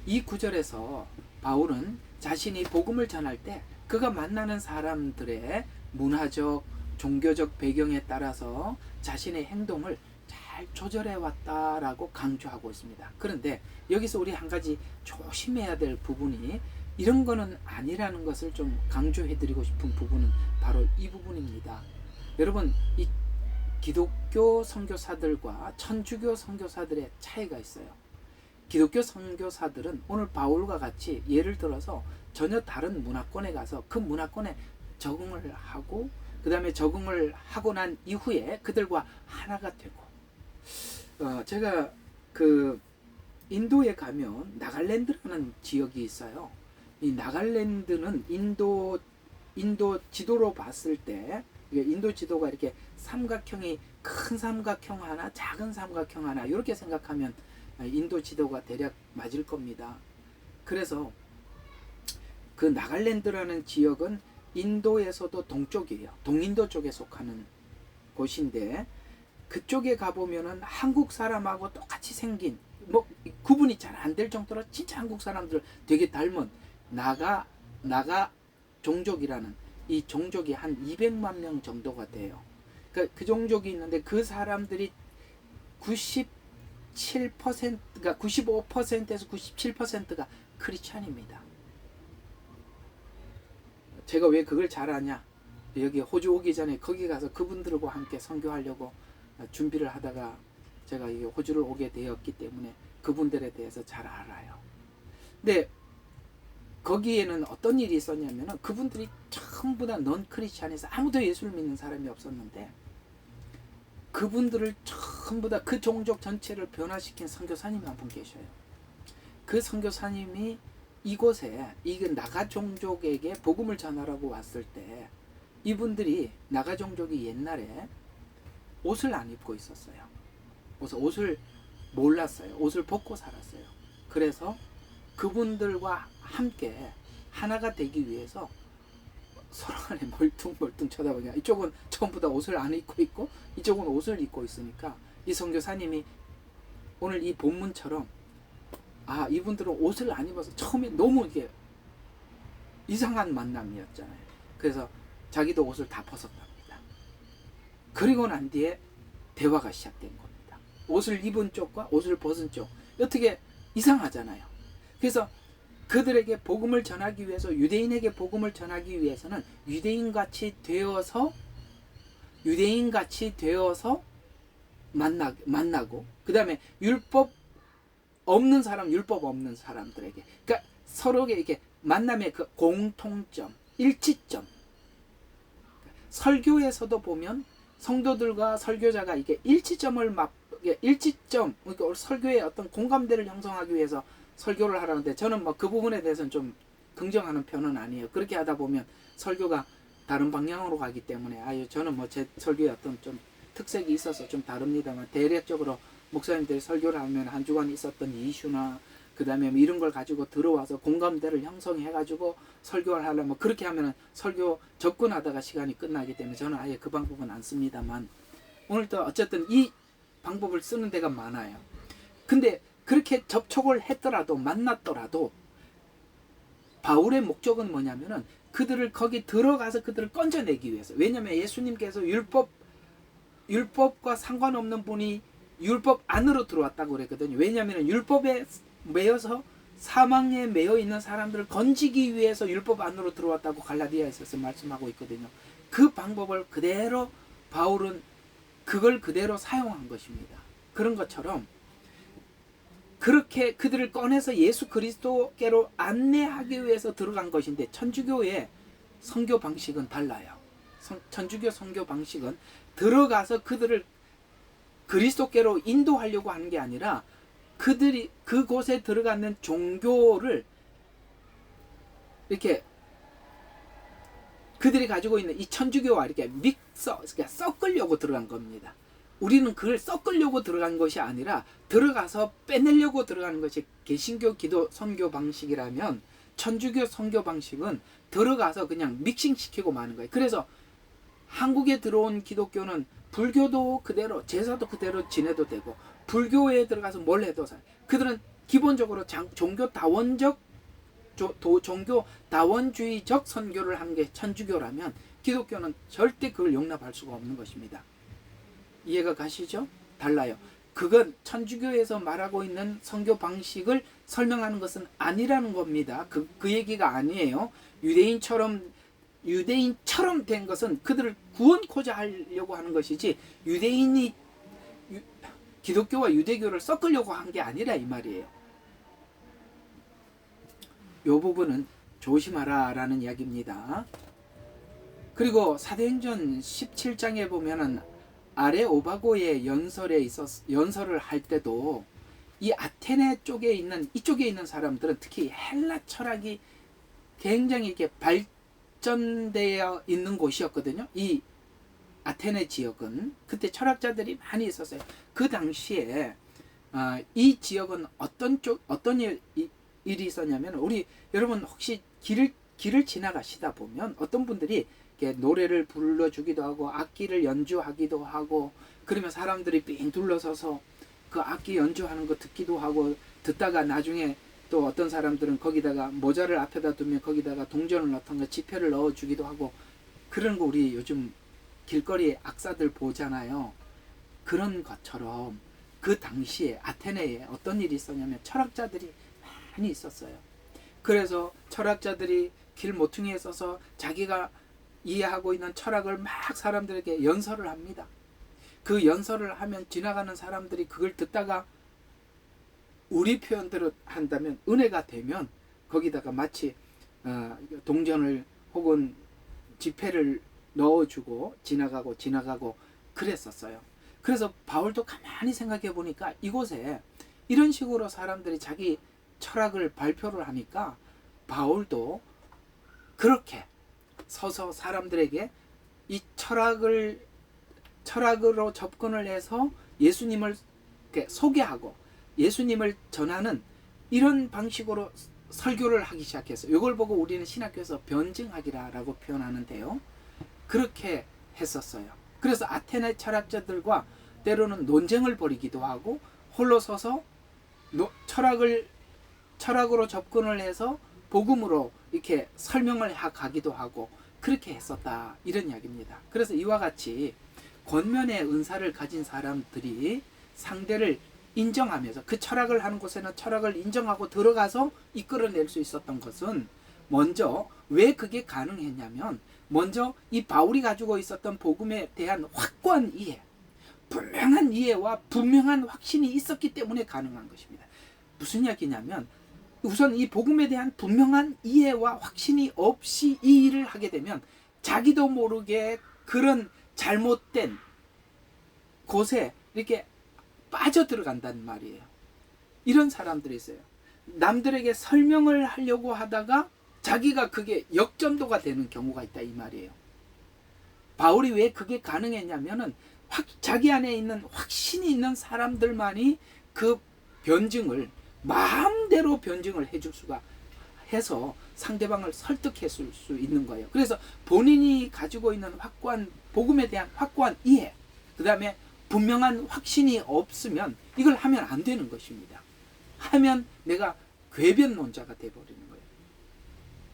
이 구절에서 바울은 자신이 복음을 전할 때 그가 만나는 사람들의 문화적, 종교적 배경에 따라서 자신의 행동을 잘 조절해 왔다라고 강조하고 있습니다. 그런데 여기서 우리 한 가지 조심해야 될 부분이 이런 거는 아니라는 것을 좀 강조해 드리고 싶은 부분은 바로 이 부분입니다. 여러분, 이 기독교 선교사들과 천주교 선교사들의 차이가 있어요. 기독교 선교사들은 오늘 바울과 같이 예를 들어서 전혀 다른 문화권에 가서 그 문화권에 적응을 하고 그 다음에 적응을 하고 난 이후에 그들과 하나가 되고 제가 그 인도에 가면 나갈랜드라는 지역이 있어요. 이 나갈랜드는 인도 지도로 봤을 때 인도 지도가 이렇게 삼각형이 큰 삼각형 하나 작은 삼각형 하나 이렇게 생각하면 인도 지도가 대략 맞을 겁니다. 그래서 그 나갈랜드라는 지역은 인도에서도 동쪽이에요. 동인도 쪽에 속하는 곳인데 그쪽에 가보면은 한국 사람하고 똑같이 생긴 뭐 구분이 잘 안 될 정도로 진짜 한국 사람들 되게 닮은 나가 종족이라는 이 종족이 한 200만 명 정도가 돼요. 그 종족이 있는데 그 사람들이 97%가 95%에서 97%가 크리스찬입니다. 제가 왜 그걸 잘 아냐? 여기 호주 오기 전에 거기 가서 그분들과 함께 선교하려고 준비를 하다가 제가 이 호주를 오게 되었기 때문에 그분들에 대해서 잘 알아요. 근데 거기에는 어떤 일이 있었냐면은 그분들이 전부 다 넌 크리스찬에서 아무도 예수를 믿는 사람이 없었는데 그분들을 전부 다 그 종족 전체를 변화시킨 선교사님이 한 분 계셔요. 그 선교사님이 이곳에 이 나가 종족에게 복음을 전하라고 왔을 때 이분들이 나가 종족이 옛날에 옷을 안 입고 있었어요. 그래서 옷을 몰랐어요. 옷을 벗고 살았어요. 그래서 그분들과 함께 하나가 되기 위해서 서로 간에 멀뚱멀뚱 쳐다보냐. 이쪽은 전부 다 옷을 안 입고 있고 이쪽은 옷을 입고 있으니까 이 선교사님이 오늘 이 본문처럼 이분들은 옷을 안 입어서 처음에 너무 이게 이상한 만남이었잖아요. 그래서 자기도 옷을 다 벗었답니다. 그리고 난 뒤에 대화가 시작된 겁니다. 옷을 입은 쪽과 옷을 벗은 쪽 어떻게 이상하잖아요. 그래서 그들에게 복음을 전하기 위해서 유대인에게 복음을 전하기 위해서는 유대인같이 되어서 만나고 그 다음에 율법 없는 사람들에게 그러니까 서로에게 이렇게 만남의 그 공통점, 일치점. 설교에서도 보면 성도들과 설교자가 이게 일치점, 그러니까 설교의 어떤 공감대를 형성하기 위해서 설교를 하라는데 저는 뭐 그 부분에 대해서는 좀 긍정하는 편은 아니에요. 그렇게 하다 보면 설교가 다른 방향으로 가기 때문에 저는 뭐 제 설교에 어떤 좀 특색이 있어서 좀 다릅니다만 대략적으로 목사님들이 설교를 하면 한 주간 있었던 이슈나 그 다음에 뭐 이런 걸 가지고 들어와서 공감대를 형성해 가지고 설교를 하려면 그렇게 하면 설교 접근하다가 시간이 끝나기 때문에 저는 아예 그 방법은 안 씁니다만 오늘도 어쨌든 이 방법을 쓰는 데가 많아요. 근데 그렇게 접촉을 했더라도 만났더라도 바울의 목적은 뭐냐면은 그들을 거기 들어가서 그들을 건져내기 위해서. 왜냐하면 예수님께서 율법과 상관없는 분이 율법 안으로 들어왔다고 그랬거든요. 왜냐하면 율법에 매여서 사망에 매여 있는 사람들을 건지기 위해서 율법 안으로 들어왔다고 갈라디아에서 말씀하고 있거든요. 그 방법을 그대로 바울은 그걸 그대로 사용한 것입니다. 그런 것처럼 그렇게 그들을 꺼내서 예수 그리스도께로 안내하기 위해서 들어간 것인데 천주교의 선교 방식은 달라요. 천주교 선교 방식은 들어가서 그들을 그리스도께로 인도하려고 하는 게 아니라 그들이 그곳에 들어가는 종교를 이렇게 그들이 가지고 있는 이 천주교와 이렇게 그러니까 섞으려고 들어간 겁니다. 우리는 그걸 섞으려고 들어간 것이 아니라 들어가서 빼내려고 들어가는 것이 개신교 기도 선교 방식이라면, 천주교 선교 방식은 들어가서 그냥 믹싱시키고 마는 거예요. 그래서 한국에 들어온 기독교는 불교도 그대로, 제사도 그대로 지내도 되고, 불교에 들어가서 뭘 해도 그들은 기본적으로 종교 다원주의적 선교를 하는 게 천주교라면, 기독교는 절대 그걸 용납할 수가 없는 것입니다. 이해가 가시죠? 달라요. 그건 천주교에서 말하고 있는 선교 방식을 설명하는 것은 아니라는 겁니다. 그 얘기가 아니에요. 유대인처럼 된 것은 그들을 구원코자 하려고 하는 것이지, 유대인이 기독교와 유대교를 섞으려고 한 게 아니라 이 말이에요. 이 부분은 조심하라라는 이야기입니다. 그리고 사도행전 17장에 보면은 아레오바고의 연설을 할 때도 이 아테네 쪽에 있는, 이쪽에 있는 사람들은 특히 헬라 철학이 굉장히 이렇게 발전되어 있는 곳이었거든요. 이 아테네 지역은 그때 철학자들이 많이 있었어요. 그 당시에 이 지역은 어떤 일이 있었냐면, 여러분 혹시 길을 지나가시다 보면 어떤 분들이 이렇게 노래를 불러주기도 하고 악기를 연주하기도 하고, 그러면 사람들이 삥 둘러서서 그 악기 연주하는 거 듣기도 하고, 듣다가 나중에 또 어떤 사람들은 거기다가 모자를 앞에다 두면 거기다가 동전을 넣던가 지폐를 넣어주기도 하고, 그런 거 우리 요즘 길거리에 악사들 보잖아요. 그런 것처럼 그 당시에 아테네에 어떤 일이 있었냐면, 철학자들이 많이 있었어요. 그래서 철학자들이 길 모퉁이에 서서 자기가 이해하고 있는 철학을 막 사람들에게 연설을 합니다. 그 연설을 하면 지나가는 사람들이 그걸 듣다가 우리 표현대로 한다면 은혜가 되면 거기다가 마치 동전을 혹은 지폐를 넣어주고 지나가고 그랬었어요. 그래서 바울도 가만히 생각해 보니까 이곳에 이런 식으로 사람들이 자기 철학을 발표를 하니까 바울도 그렇게 서서 사람들에게 이 철학으로 접근을 해서 예수님을 소개하고 예수님을 전하는 이런 방식으로 설교를 하기 시작했어요. 이걸 보고 우리는 신학교에서 변증학이라고 표현하는데요. 그렇게 했었어요. 그래서 아테네 철학자들과 때로는 논쟁을 벌이기도 하고, 홀로 서서 철학으로 접근을 해서 복음으로 이렇게 설명을 가기도 하고 그렇게 했었다, 이런 이야기입니다. 그래서 이와 같이 권면의 은사를 가진 사람들이 상대를 인정하면서 그 철학을 하는 곳에는 철학을 인정하고 들어가서 이끌어낼 수 있었던 것은, 먼저 왜 그게 가능했냐면, 먼저 이 바울이 가지고 있었던 복음에 대한 확고한 이해, 분명한 이해와 분명한 확신이 있었기 때문에 가능한 것입니다. 무슨 이야기냐면, 우선 이 복음에 대한 분명한 이해와 확신이 없이 이 일을 하게 되면 자기도 모르게 그런 잘못된 곳에 이렇게 빠져 들어간다는 말이에요. 이런 사람들이 있어요. 남들에게 설명을 하려고 하다가 자기가 그게 역전도가 되는 경우가 있다, 이 말이에요. 바울이 왜 그게 가능했냐면은 자기 안에 있는 확신이 있는 사람들만이 그 변증을 마음대로 변증을 해줄 수가 해서 상대방을 설득했을 수 있는 거예요. 그래서 본인이 가지고 있는 확고한 복음에 대한 확고한 이해, 그 다음에 분명한 확신이 없으면 이걸 하면 안 되는 것입니다. 하면 내가 궤변론자가 되어버리는 거예요.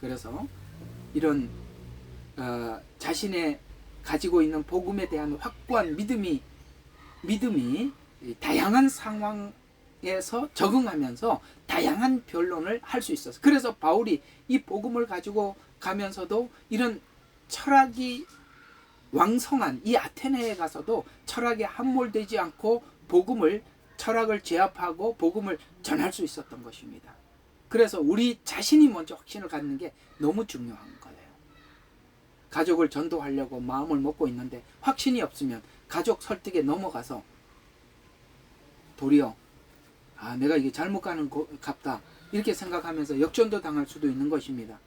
그래서 이런 자신의 가지고 있는 복음에 대한 확고한 믿음이 다양한 상황에서 적응하면서 다양한 변론을 할 수 있었어요. 그래서 바울이 이 복음을 가지고 가면서도 이런 철학이 왕성한 이 아테네에 가서도 철학에 함몰되지 않고 철학을 제압하고 복음을 전할 수 있었던 것입니다. 그래서 우리 자신이 먼저 확신을 갖는 게 너무 중요한 거예요. 가족을 전도하려고 마음을 먹고 있는데 확신이 없으면 가족 설득에 넘어가서 도리어 내가 이게 잘못 가는 갑다 이렇게 생각하면서 역전도 당할 수도 있는 것입니다.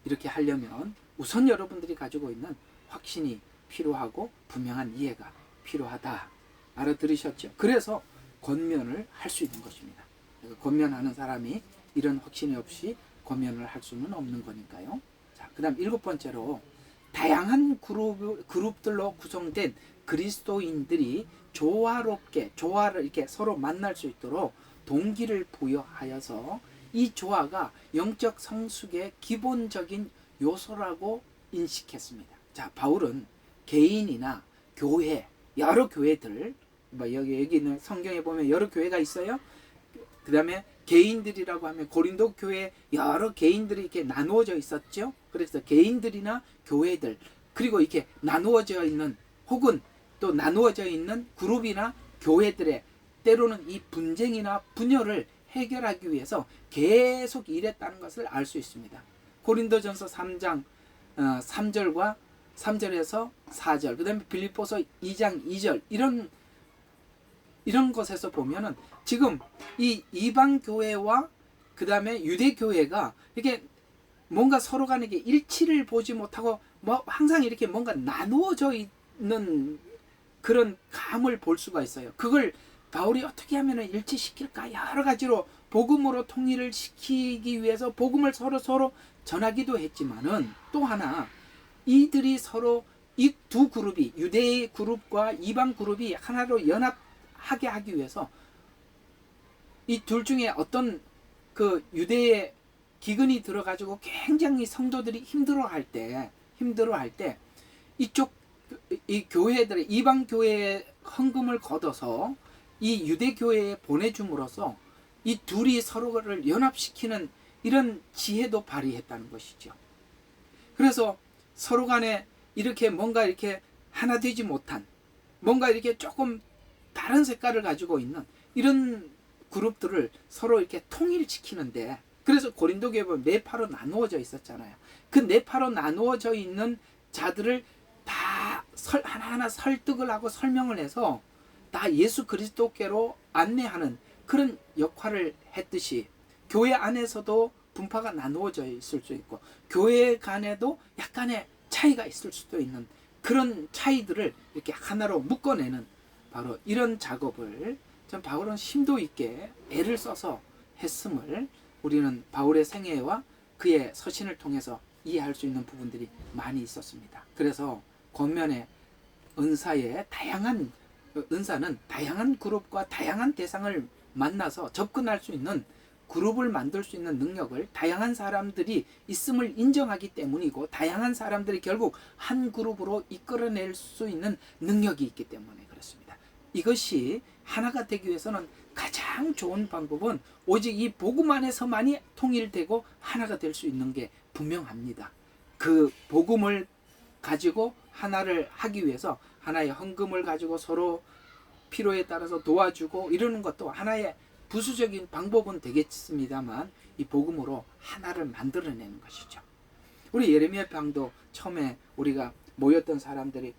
이렇게 하려면 우선 여러분들이 가지고 있는 확신이 필요하고 분명한 이해가 필요하다. 알아들으셨죠? 그래서 권면을 할 수 있는 것입니다. 권면하는 사람이 이런 확신이 없이 권면을 할 수는 없는 거니까요. 자, 그 다음 7번째로 다양한 그룹들로 구성된 그리스도인들이 조화를 이렇게 서로 만날 수 있도록 동기를 부여하여서 이 조화가 영적 성숙의 기본적인 요소라고 인식했습니다. 자, 바울은 개인이나 교회, 여러 교회들, 여기 있는 성경에 보면 여러 교회가 있어요. 그 다음에 개인들이라고 하면 고린도 교회 여러 개인들이 이렇게 나누어져 있었죠. 그래서 개인들이나 교회들, 그리고 이렇게 나누어져 있는 혹은 또 나누어져 있는 그룹이나 교회들의 때로는 이 분쟁이나 분열을 해결하기 위해서 계속 일했다는 것을 알 수 있습니다. 고린도전서 3장 3절과 3절에서 4절, 그 다음에 빌립보서 2장 2절, 이런 것에서 보면은 지금 이 이방 교회와 그 다음에 유대 교회가 이렇게 뭔가 서로 간에 일치를 보지 못하고 뭐 항상 이렇게 뭔가 나누어져 있는 그런 감을 볼 수가 있어요. 그걸 바울이 어떻게 하면 일치시킬까? 여러 가지로 복음으로 통일을 시키기 위해서 복음을 서로 전하기도 했지만은 또 하나 이들이 서로 이 두 그룹이 유대 그룹과 이방 그룹이 하나로 연합하게 하기 위해서 이 둘 중에 어떤 그 유대의 기근이 들어가지고 굉장히 성도들이 힘들어할 때 이쪽 이 교회들의 이방 교회의 헌금을 걷어서 이 유대 교회에 보내줌으로써 이 둘이 서로를 연합시키는 이런 지혜도 발휘했다는 것이죠. 그래서 서로 간에 이렇게 뭔가 이렇게 하나 되지 못한 뭔가 이렇게 조금 다른 색깔을 가지고 있는 이런 그룹들을 서로 이렇게 통일시키는데, 그래서 고린도 교회 보면 네파로 나누어져 있었잖아요. 그 네파로 나누어져 있는 자들을 다 하나하나 설득을 하고 설명을 해서 다 예수 그리스도께로 안내하는 그런 역할을 했듯이 교회 안에서도 분파가 나누어져 있을 수 있고 교회 간에도 약간의 차이가 있을 수도 있는 그런 차이들을 이렇게 하나로 묶어내는 바로 이런 작업을 전 바울은 심도 있게 애를 써서 했음을 우리는 바울의 생애와 그의 서신을 통해서 이해할 수 있는 부분들이 많이 있었습니다. 그래서 권면의 은사는 다양한 그룹과 다양한 대상을 만나서 접근할 수 있는 그룹을 만들 수 있는 능력을 다양한 사람들이 있음을 인정하기 때문이고, 다양한 사람들이 결국 한 그룹으로 이끌어낼 수 있는 능력이 있기 때문에 그렇습니다. 이것이 하나가 되기 위해서는 가장 좋은 방법은 오직 이 복음 안에서만이 통일되고 하나가 될 수 있는 게 분명합니다. 그 복음을 가지고 하나를 하기 위해서 하나의 헌금을 가지고 서로 필요에 따라서 도와주고 이러는 것도 하나의 부수적인 방법은 되겠습니다만 이 복음으로 하나를 만들어내는 것이죠. 우리 예레미야 방도 처음에 우리가 모였던 사람들이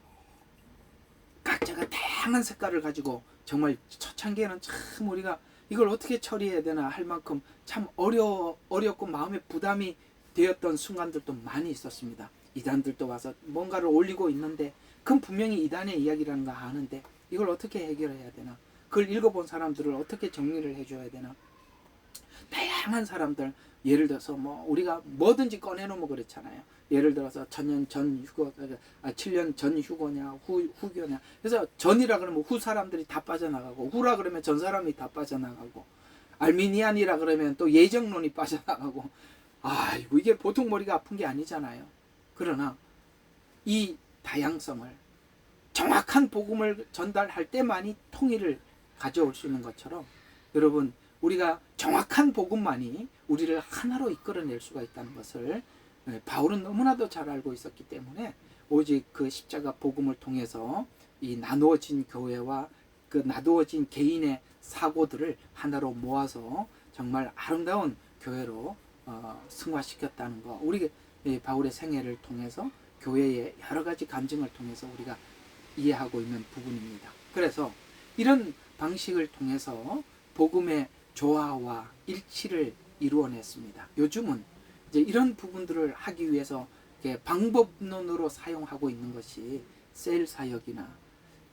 각자가 다양한 색깔을 가지고 정말 초창기에는 참 우리가 이걸 어떻게 처리해야 되나 할 만큼 참 어렵고 마음에 부담이 되었던 순간들도 많이 있었습니다. 이단들도 와서 뭔가를 올리고 있는데 그건 분명히 이단의 이야기라는 거 아는데 이걸 어떻게 해결해야 되나, 그걸 읽어본 사람들을 어떻게 정리를 해줘야 되나, 다양한 사람들, 예를 들어서 뭐 우리가 뭐든지 꺼내놓으면 그렇잖아요. 예를 들어서 7년 전 휴거냐 후교냐, 그래서 전이라 그러면 후 사람들이 다 빠져나가고 후라 그러면 전 사람이 다 빠져나가고 알미니안이라 그러면 또 예정론이 빠져나가고, 아이고 이게 보통 머리가 아픈 게 아니잖아요. 그러나 이 다양성을 정확한 복음을 전달할 때만이 통일을 가져올 수 있는 것처럼 여러분 우리가 정확한 복음만이 우리를 하나로 이끌어낼 수가 있다는 것을 바울은 너무나도 잘 알고 있었기 때문에 오직 그 십자가 복음을 통해서 이 나누어진 교회와 그 나누어진 개인의 사고들을 하나로 모아서 정말 아름다운 교회로 승화시켰다는 거, 우리 바울의 생애를 통해서 교회의 여러 가지 간증을 통해서 우리가 이해하고 있는 부분입니다. 그래서 이런 방식을 통해서 복음의 조화와 일치를 이루어냈습니다. 요즘은 이제 이런 부분들을 하기 위해서 이렇게 방법론으로 사용하고 있는 것이 셀 사역이나,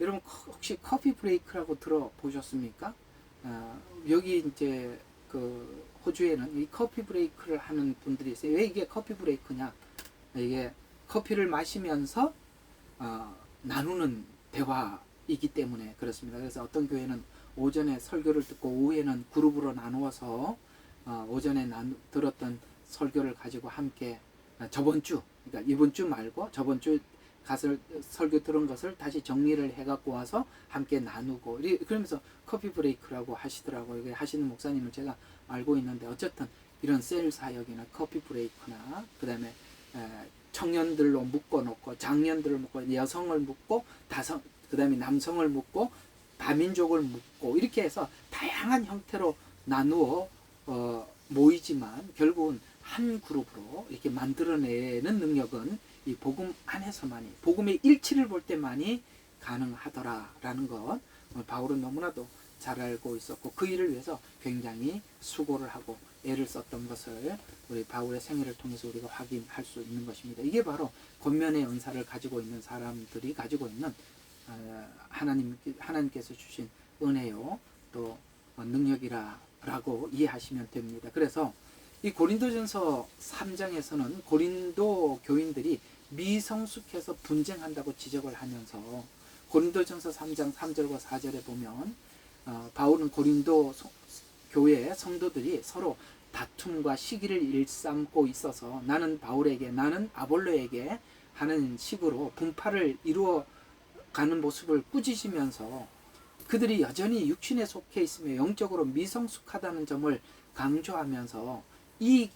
여러분 혹시 커피 브레이크라고 들어보셨습니까? 여기 이제 그 호주에는 이 커피 브레이크를 하는 분들이 있어요. 왜 이게 커피 브레이크냐? 이게 커피를 마시면서 나누는 대화이기 때문에 그렇습니다. 그래서 어떤 교회는 오전에 설교를 듣고 오후에는 그룹으로 나누어서 오전에 들었던 설교를 가지고 함께 저번 주, 그러니까 이번 주 말고 저번 주 가서 설교 들은 것을 다시 정리를 해갖고 와서 함께 나누고, 그러면서 커피 브레이크라고 하시더라고요. 이게 하시는 목사님을 제가 알고 있는데, 어쨌든 이런 셀 사역이나 커피 브레이크나, 그 다음에 청년들로 묶어놓고 장년들을 묶고 여성을 묶고 그 다음에 남성을 묶고 다민족을 묶고, 이렇게 해서 다양한 형태로 나누어 모이지만 결국은 한 그룹으로 이렇게 만들어내는 능력은 이 복음 안에서만이, 복음의 일치를 볼 때만이 가능하더라라는 것, 바울은 너무나도 잘 알고 있었고 그 일을 위해서 굉장히 수고를 하고 애를 썼던 것을 우리 바울의 생애를 통해서 우리가 확인할 수 있는 것입니다. 이게 바로 권면의 은사를 가지고 있는 사람들이 가지고 있는 하나님께서 주신 은혜요, 또 능력이라고 이해하시면 됩니다. 그래서 이 고린도전서 3장에서는 고린도 교인들이 미성숙해서 분쟁한다고 지적을 하면서, 고린도전서 3장 3절과 4절에 보면 바울은 고린도 교회 성도들이 서로 다툼과 시기를 일삼고 있어서 나는 바울에게 나는 아볼로에게 하는 식으로 분파를 이루어 가는 모습을 꾸짖으면서 그들이 여전히 육신에 속해 있으며 영적으로 미성숙하다는 점을 강조하면서 이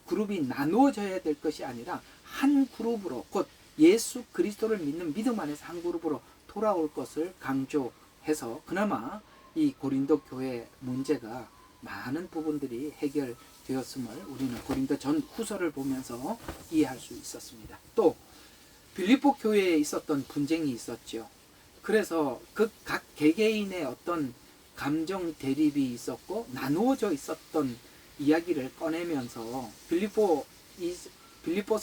그룹이 나누어져야 될 것이 아니라 한 그룹으로, 곧 예수 그리스도를 믿는 믿음 안에서 한 그룹으로 돌아올 것을 강조해서 그나마 이 고린도 교회 문제가 많은 부분들이 해결되었음을 우리는 고린도 전 후서를 보면서 이해할 수 있었습니다. 또 빌립보 교회에 있었던 분쟁이 있었죠. 그래서 그 각 개개인의 어떤 감정 대립이 있었고 나누어져 있었던 이야기를 꺼내면서 빌립보서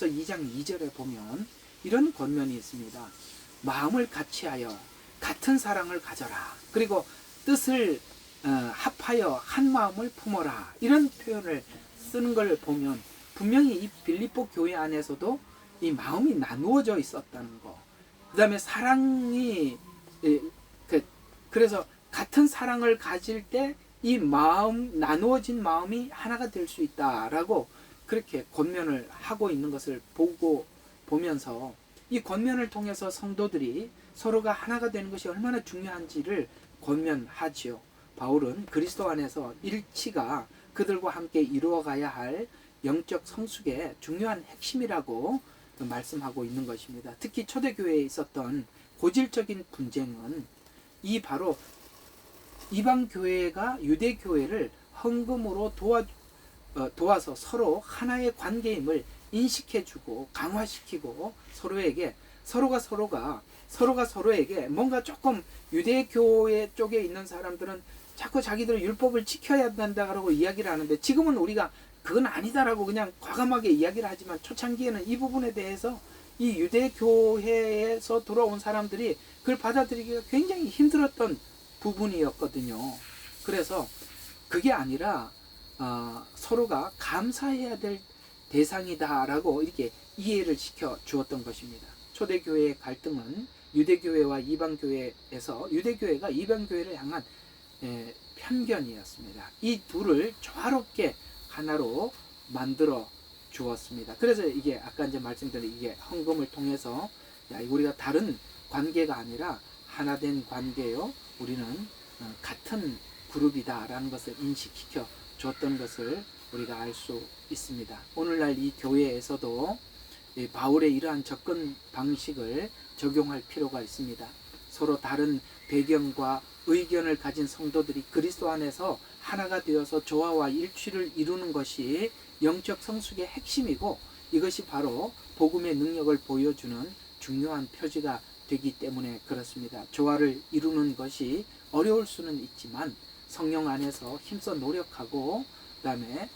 2장 2절에 보면 이런 권면이 있습니다. 마음을 같이하여 같은 사랑을 가져라. 그리고 뜻을 합하여 한 마음을 품어라. 이런 표현을 쓰는 걸 보면 분명히 이 빌립보 교회 안에서도 이 마음이 나누어져 있었다는 거. 그 다음에 사랑이, 그래서 같은 사랑을 가질 때 이 마음, 나누어진 마음이 하나가 될 수 있다라고 그렇게 권면을 하고 있는 것을 보면서 이 권면을 통해서 성도들이 서로가 하나가 되는 것이 얼마나 중요한지를 권면하지요. 바울은 그리스도 안에서 일치가 그들과 함께 이루어가야 할 영적 성숙의 중요한 핵심이라고 말씀하고 있는 것입니다. 특히 초대교회에 있었던 고질적인 분쟁은 이 바로 이방 교회가 유대 교회를 헌금으로 도와서 서로 하나의 관계임을 인식해주고 강화시키고 서로가 서로에게 뭔가 조금 유대 교회 쪽에 있는 사람들은 자꾸 자기들의 율법을 지켜야 된다고 이야기를 하는데, 지금은 우리가 그건 아니다라고 그냥 과감하게 이야기를 하지만 초창기에는 이 부분에 대해서 이 유대 교회에서 돌아온 사람들이 그걸 받아들이기가 굉장히 힘들었던 부분이었거든요. 그래서 그게 아니라 서로가 감사해야 될 대상이다라고 이렇게 이해를 시켜 주었던 것입니다. 초대교회의 갈등은 유대교회와 이방교회에서 유대교회가 이방교회를 향한 편견이었습니다. 이 둘을 조화롭게 하나로 만들어 주었습니다. 그래서 이게 아까 이제 말씀드린 이게 헌금을 통해서 우리가 다른 관계가 아니라 하나된 관계요, 우리는 같은 그룹이다라는 것을 인식시켜 줬던 것을 우리가 알 수 있습니다. 오늘날 이 교회에서도 바울의 이러한 접근 방식을 적용할 필요가 있습니다. 서로 다른 배경과 의견을 가진 성도들이 그리스도 안에서 하나가 되어서 조화와 일치를 이루는 것이 영적 성숙의 핵심이고, 이것이 바로 복음의 능력을 보여주는 중요한 표지가 되기 때문에 그렇습니다. 조화를 이루는 것이 어려울 수는 있지만 성령 안에서 힘써 노력하고 그다음에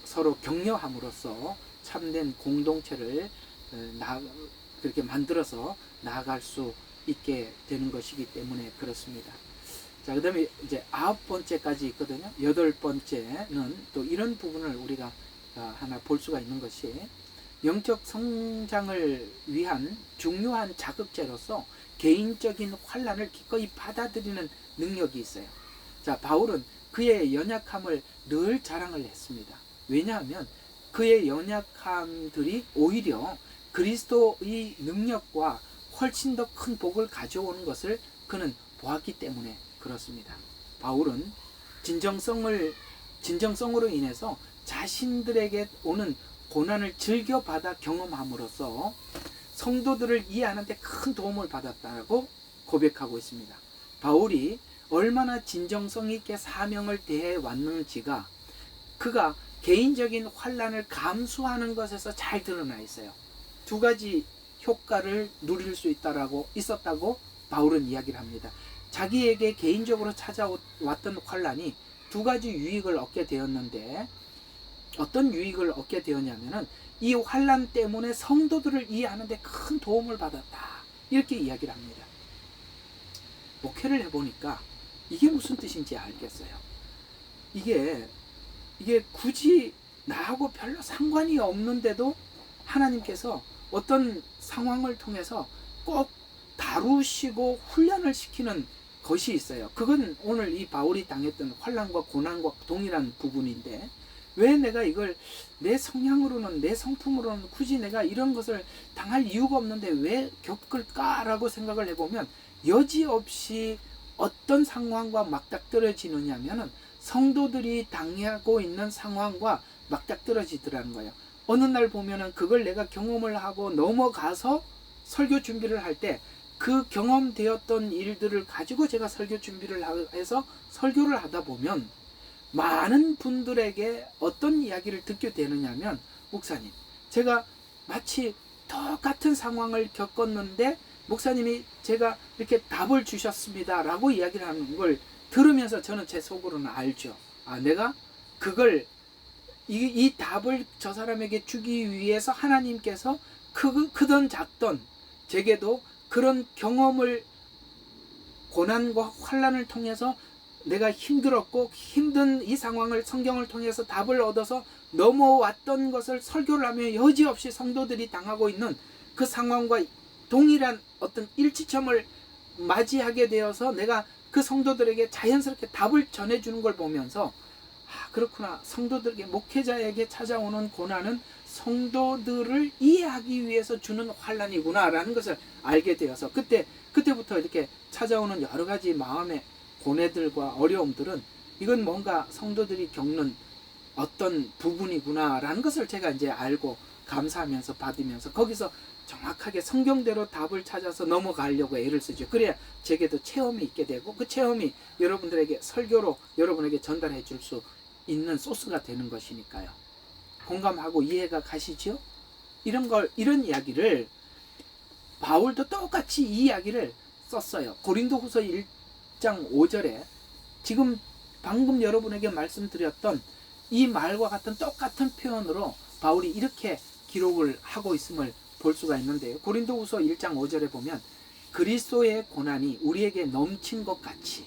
서로 격려함으로써 참된 공동체를 그렇게 만들어서 나아갈 수 있게 되는 것이기 때문에 그렇습니다. 자, 그 다음에 이제 9번째까지 있거든요. 8번째는 또 이런 부분을 우리가 하나 볼 수가 있는 것이, 영적 성장을 위한 중요한 자극제로서 개인적인 환난을 기꺼이 받아들이는 능력이 있어요. 자, 바울은 그의 연약함을 늘 자랑을 했습니다. 왜냐하면 그의 연약함들이 오히려 그리스도의 능력과 훨씬 더 큰 복을 가져오는 것을 그는 보았기 때문에 그렇습니다. 바울은 진정성으로 인해서 자신들에게 오는 고난을 즐겨받아 경험함으로써 성도들을 이해하는 데 큰 도움을 받았다고 고백하고 있습니다. 바울이 얼마나 진정성 있게 사명을 대해 왔는지가 그가 개인적인 환난을 감수하는 것에서 잘 드러나 있어요. 두 가지 효과를 누릴 수 있었다고 바울은 이야기를 합니다. 자기에게 개인적으로 찾아왔던 환난이 두 가지 유익을 얻게 되었는데, 어떤 유익을 얻게 되었냐면은 이 환난 때문에 성도들을 이해하는 데 큰 도움을 받았다, 이렇게 이야기를 합니다. 목회를 해보니까 이게 무슨 뜻인지 알겠어요. 이게 굳이 나하고 별로 상관이 없는데도 하나님께서 어떤 상황을 통해서 꼭 다루시고 훈련을 시키는 것이 있어요. 그건 오늘 이 바울이 당했던 환난과 고난과 동일한 부분인데, 왜 내가 이걸 내 성향으로는, 내 성품으로는 굳이 내가 이런 것을 당할 이유가 없는데 왜 겪을까라고 생각을 해보면, 여지없이 어떤 상황과 맞닥뜨려지느냐면은 성도들이 당하고 있는 상황과 맞닥뜨려지더라는 거예요. 어느 날 보면은 그걸 내가 경험을 하고 넘어가서 설교 준비를 할 때 그 경험되었던 일들을 가지고 제가 설교 준비를 해서 설교를 하다 보면 많은 분들에게 어떤 이야기를 듣게 되느냐면, 목사님, 제가 마치 똑같은 상황을 겪었는데 목사님이 제가 이렇게 답을 주셨습니다 라고 이야기를 하는 걸 들으면서 저는 제 속으로는 알죠. 내가 그걸 이 답을 저 사람에게 주기 위해서 하나님께서 크던 작던 제게도 그런 경험을, 고난과 환난을 통해서 내가 힘들었고 힘든 이 상황을 성경을 통해서 답을 얻어서 넘어왔던 것을 설교를 하며 여지없이 성도들이 당하고 있는 그 상황과 동일한 어떤 일치점을 맞이하게 되어서 내가 그 성도들에게 자연스럽게 답을 전해주는 걸 보면서, 그렇구나, 성도들에게, 목회자에게 찾아오는 고난은 성도들을 이해하기 위해서 주는 환난이구나 라는 것을 알게 되어서, 그때부터 이렇게 찾아오는 여러 가지 마음의 고뇌들과 어려움들은 이건 뭔가 성도들이 겪는 어떤 부분이구나 라는 것을 제가 이제 알고 감사하면서 받으면서 거기서 정확하게 성경대로 답을 찾아서 넘어가려고 애를 쓰죠. 그래야 제게도 체험이 있게 되고 그 체험이 여러분들에게 설교로 여러분에게 전달해 줄 수 있는 소스가 되는 것이니까요. 공감하고 이해가 가시죠? 이런 이야기를 바울도 똑같이 이 이야기를 썼어요. 고린도후서 1장 5절에 지금 방금 여러분에게 말씀드렸던 이 말과 같은 똑같은 표현으로 바울이 이렇게 기록을 하고 있음을 볼 수가 있는데요. 고린도후서 1장 5절에 보면, 그리스도의 고난이 우리에게 넘친 것 같이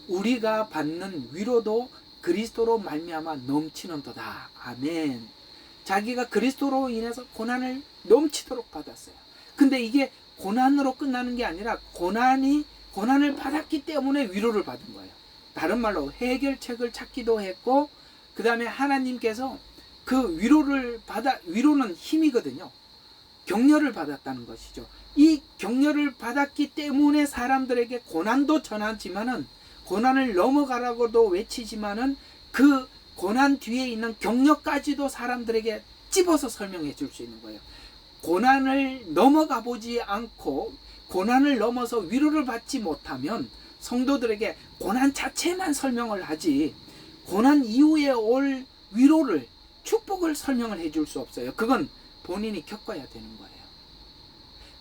우리가 받는 위로도 그리스도로 말미암아 넘치는도다. 아멘. 자기가 그리스도로 인해서 고난을 넘치도록 받았어요. 근데 이게 고난으로 끝나는 게 아니라 고난을 받았기 때문에 위로를 받은 거예요. 다른 말로 해결책을 찾기도 했고, 그 다음에 하나님께서 그 위로는 힘이거든요. 격려를 받았다는 것이죠. 이 격려를 받았기 때문에 사람들에게 고난도 전하지만은, 고난을 넘어가라고도 외치지만은, 그 고난 뒤에 있는 격려까지도 사람들에게 찝어서 설명해 줄 수 있는 거예요. 고난을 넘어가 보지 않고 고난을 넘어서 위로를 받지 못하면 성도들에게 고난 자체만 설명을 하지 고난 이후에 올 위로를, 축복을 설명을 해줄 수 없어요. 그건 본인이 겪어야 되는 거예요.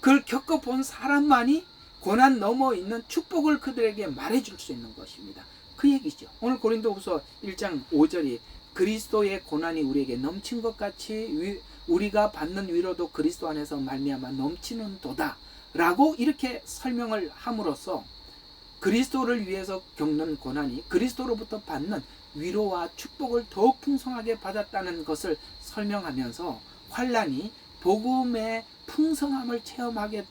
그걸 겪어본 사람만이 고난 넘어 있는 축복을 그들에게 말해줄 수 있는 것입니다. 그 얘기죠. 오늘 고린도후서 1장 5절이 그리스도의 고난이 우리에게 넘친 것 같이 우리가 받는 위로도 그리스도 안에서 말미암아 넘치는 도다 라고 이렇게 설명을 함으로써 그리스도를 위해서 겪는 고난이 그리스도로부터 받는 위로와 축복을 더욱 풍성하게 받았다는 것을 설명하면서 환난이 복음의 풍성함을 체험하게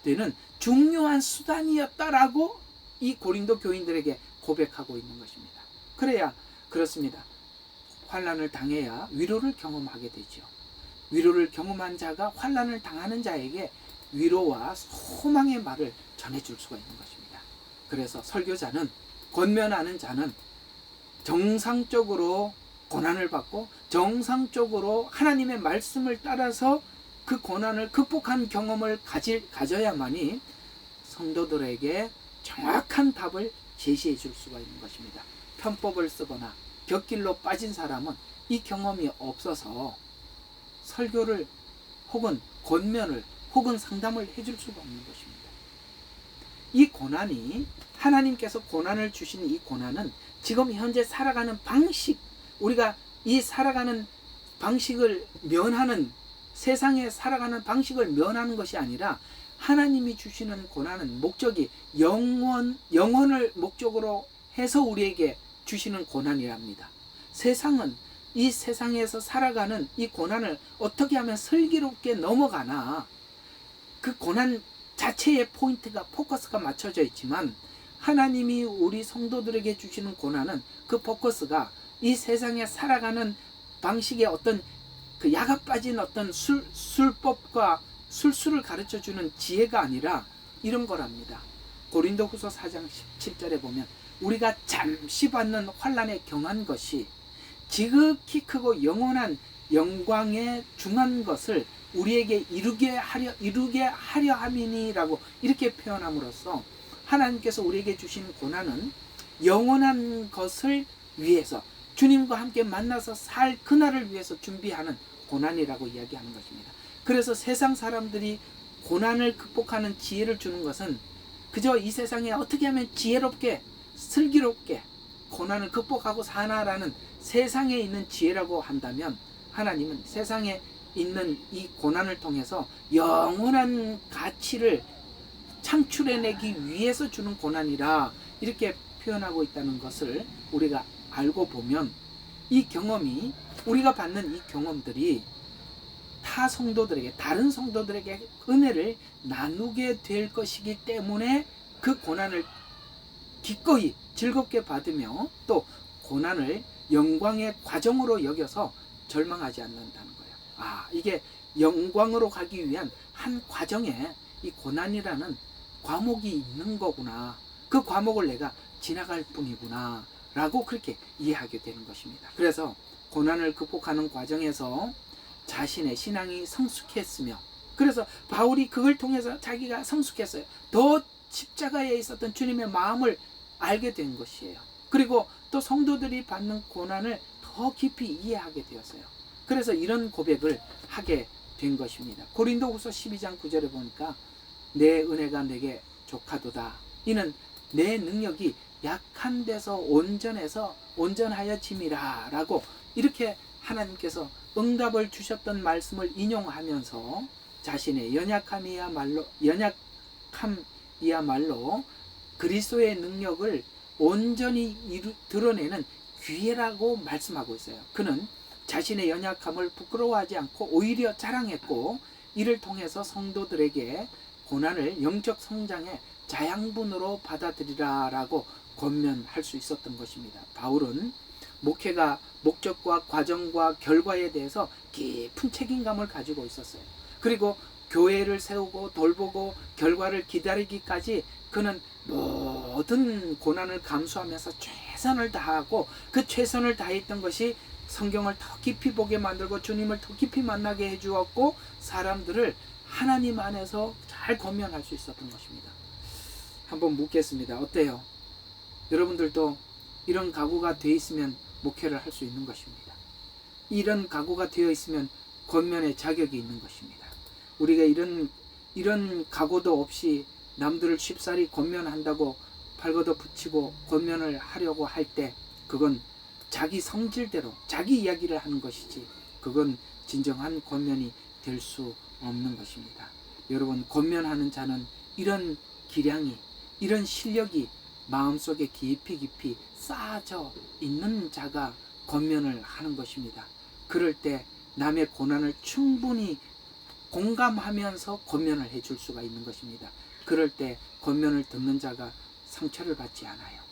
되는 중요한 수단이었다라고 이 고린도 교인들에게 고백하고 있는 것입니다. 그래야 그렇습니다. 환난을 당해야 위로를 경험하게 되죠. 위로를 경험한 자가 환난을 당하는 자에게 위로와 소망의 말을 전해줄 수가 있는 것입니다. 그래서 설교자는, 권면하는 자는 정상적으로 고난을 받고 정상적으로 하나님의 말씀을 따라서 그 고난을 극복한 경험을 가져야만이 성도들에게 정확한 답을 제시해 줄 수가 있는 것입니다. 편법을 쓰거나 곁길로 빠진 사람은 이 경험이 없어서 설교를 혹은 권면을 혹은 상담을 해줄 수가 없는 것입니다. 이 고난이, 하나님께서 고난을 주신 이 고난은 지금 현재 살아가는 방식, 우리가 이 살아가는 방식을 면하는, 세상에 살아가는 방식을 면하는 것이 아니라 하나님이 주시는 고난은 목적이 영원을 목적으로 해서 우리에게 주시는 고난이랍니다. 세상은 이 세상에서 살아가는 이 고난을 어떻게 하면 슬기롭게 넘어가나, 그 고난 자체의 포인트가, 포커스가 맞춰져 있지만 하나님이 우리 성도들에게 주시는 고난은 그 포커스가 이 세상에 살아가는 방식의 어떤 그 야가 빠진 어떤 술법과 술수를 가르쳐주는 지혜가 아니라 이런 거랍니다. 고린도후서 4장 17절에 보면 우리가 잠시 받는 환난에 경한 것이 지극히 크고 영원한 영광에 중한 것을 우리에게 이루게 하려 함이니라고 이렇게 표현함으로써 하나님께서 우리에게 주신 고난은 영원한 것을 위해서, 주님과 함께 만나서 살 그날을 위해서 준비하는 고난이라고 이야기하는 것입니다. 그래서 세상 사람들이 고난을 극복하는 지혜를 주는 것은 그저 이 세상에 어떻게 하면 지혜롭게 슬기롭게 고난을 극복하고 사나라는 세상에 있는 지혜라고 한다면, 하나님은 세상에 있는 이 고난을 통해서 영원한 가치를 창출해내기 위해서 주는 고난이라 이렇게 표현하고 있다는 것을 우리가 알고 보면, 이 경험이, 우리가 받는 이 경험들이 타 성도들에게, 다른 성도들에게 은혜를 나누게 될 것이기 때문에 그 고난을 기꺼이 즐겁게 받으며 또 고난을 영광의 과정으로 여겨서 절망하지 않는다는 거예요. 이게 영광으로 가기 위한 한 과정에 이 고난이라는 과목이 있는 거구나, 그 과목을 내가 지나갈 뿐이구나 라고 그렇게 이해하게 되는 것입니다. 그래서 고난을 극복하는 과정에서 자신의 신앙이 성숙했으며, 그래서 바울이 그걸 통해서 자기가 성숙했어요. 더 십자가에 있었던 주님의 마음을 알게 된 것이에요. 그리고 또 성도들이 받는 고난을 더 깊이 이해하게 되었어요. 그래서 이런 고백을 하게 된 것입니다. 고린도후서 12장 9절에 보니까 내 은혜가 내게 족하도다. 이는 내 능력이 약한 데서 온전하여 짐이라 라고 이렇게 하나님께서 응답을 주셨던 말씀을 인용하면서 자신의 연약함이야말로 그리스도의 능력을 온전히 드러내는 기회라고 말씀하고 있어요. 그는 자신의 연약함을 부끄러워하지 않고 오히려 자랑했고, 이를 통해서 성도들에게 고난을 영적 성장의 자양분으로 받아들이라 라고 권면할 수 있었던 것입니다. 바울은 목회가 목적과 과정과 결과에 대해서 깊은 책임감을 가지고 있었어요. 그리고 교회를 세우고 돌보고 결과를 기다리기까지 그는 모든 고난을 감수하면서 최선을 다하고, 그 최선을 다했던 것이 성경을 더 깊이 보게 만들고 주님을 더 깊이 만나게 해주었고, 사람들을 하나님 안에서 잘 권면할 수 있었던 것입니다. 한번 묻겠습니다. 어때요? 여러분들도 이런 각오가 되어 있으면 목회를 할 수 있는 것입니다. 이런 각오가 되어 있으면 권면의 자격이 있는 것입니다. 우리가 이런 각오도 없이 남들을 쉽사리 권면한다고 발걷어 붙이고 권면을 하려고 할 때 그건 자기 성질대로 자기 이야기를 하는 것이지 그건 진정한 권면이 될 수 없는 것입니다. 여러분, 권면하는 자는 이런 기량이, 이런 실력이 마음속에 깊이 쌓아져 있는 자가 권면을 하는 것입니다. 그럴 때 남의 고난을 충분히 공감하면서 권면을 해줄 수가 있는 것입니다. 그럴 때 권면을 듣는 자가 상처를 받지 않아요.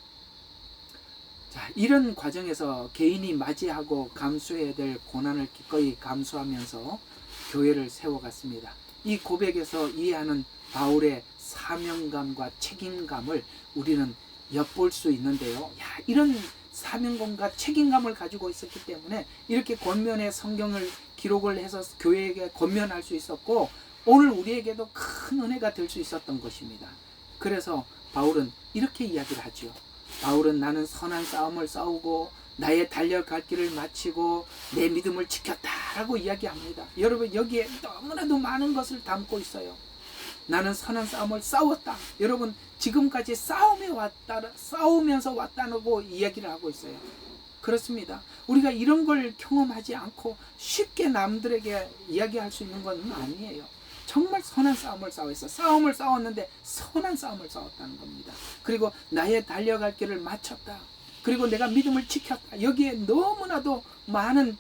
자, 이런 과정에서 개인이 맞이하고 감수해야 될 고난을 기꺼이 감수하면서 교회를 세워갔습니다. 이 고백에서 이해하는 바울의 사명감과 책임감을 우리는 엿볼 수 있는데요. 이런 사명감과 책임감을 가지고 있었기 때문에 이렇게 권면의 성경을 기록을 해서 교회에게 권면할 수 있었고, 오늘 우리에게도 큰 은혜가 될 수 있었던 것입니다. 그래서 바울은 이렇게 이야기를 하죠. 바울은 나는 선한 싸움을 싸우고 나의 달려갈 길을 마치고 내 믿음을 지켰다라고 이야기합니다. 여러분, 여기에 너무나도 많은 것을 담고 있어요. 나는 선한 싸움을 싸웠다. 여러분, 지금까지 싸우면서 왔다고 이야기를 하고 있어요. 그렇습니다. 우리가 이런 걸 경험하지 않고 쉽게 남들에게 이야기할 수 있는 건 아니에요. 정말 선한 싸움을 싸웠어. 싸움을 싸웠는데 선한 싸움을 싸웠다는 겁니다. 그리고 나의 달려갈 길을 마쳤다. 그리고 내가 믿음을 지켰다. 여기에 너무나도 많은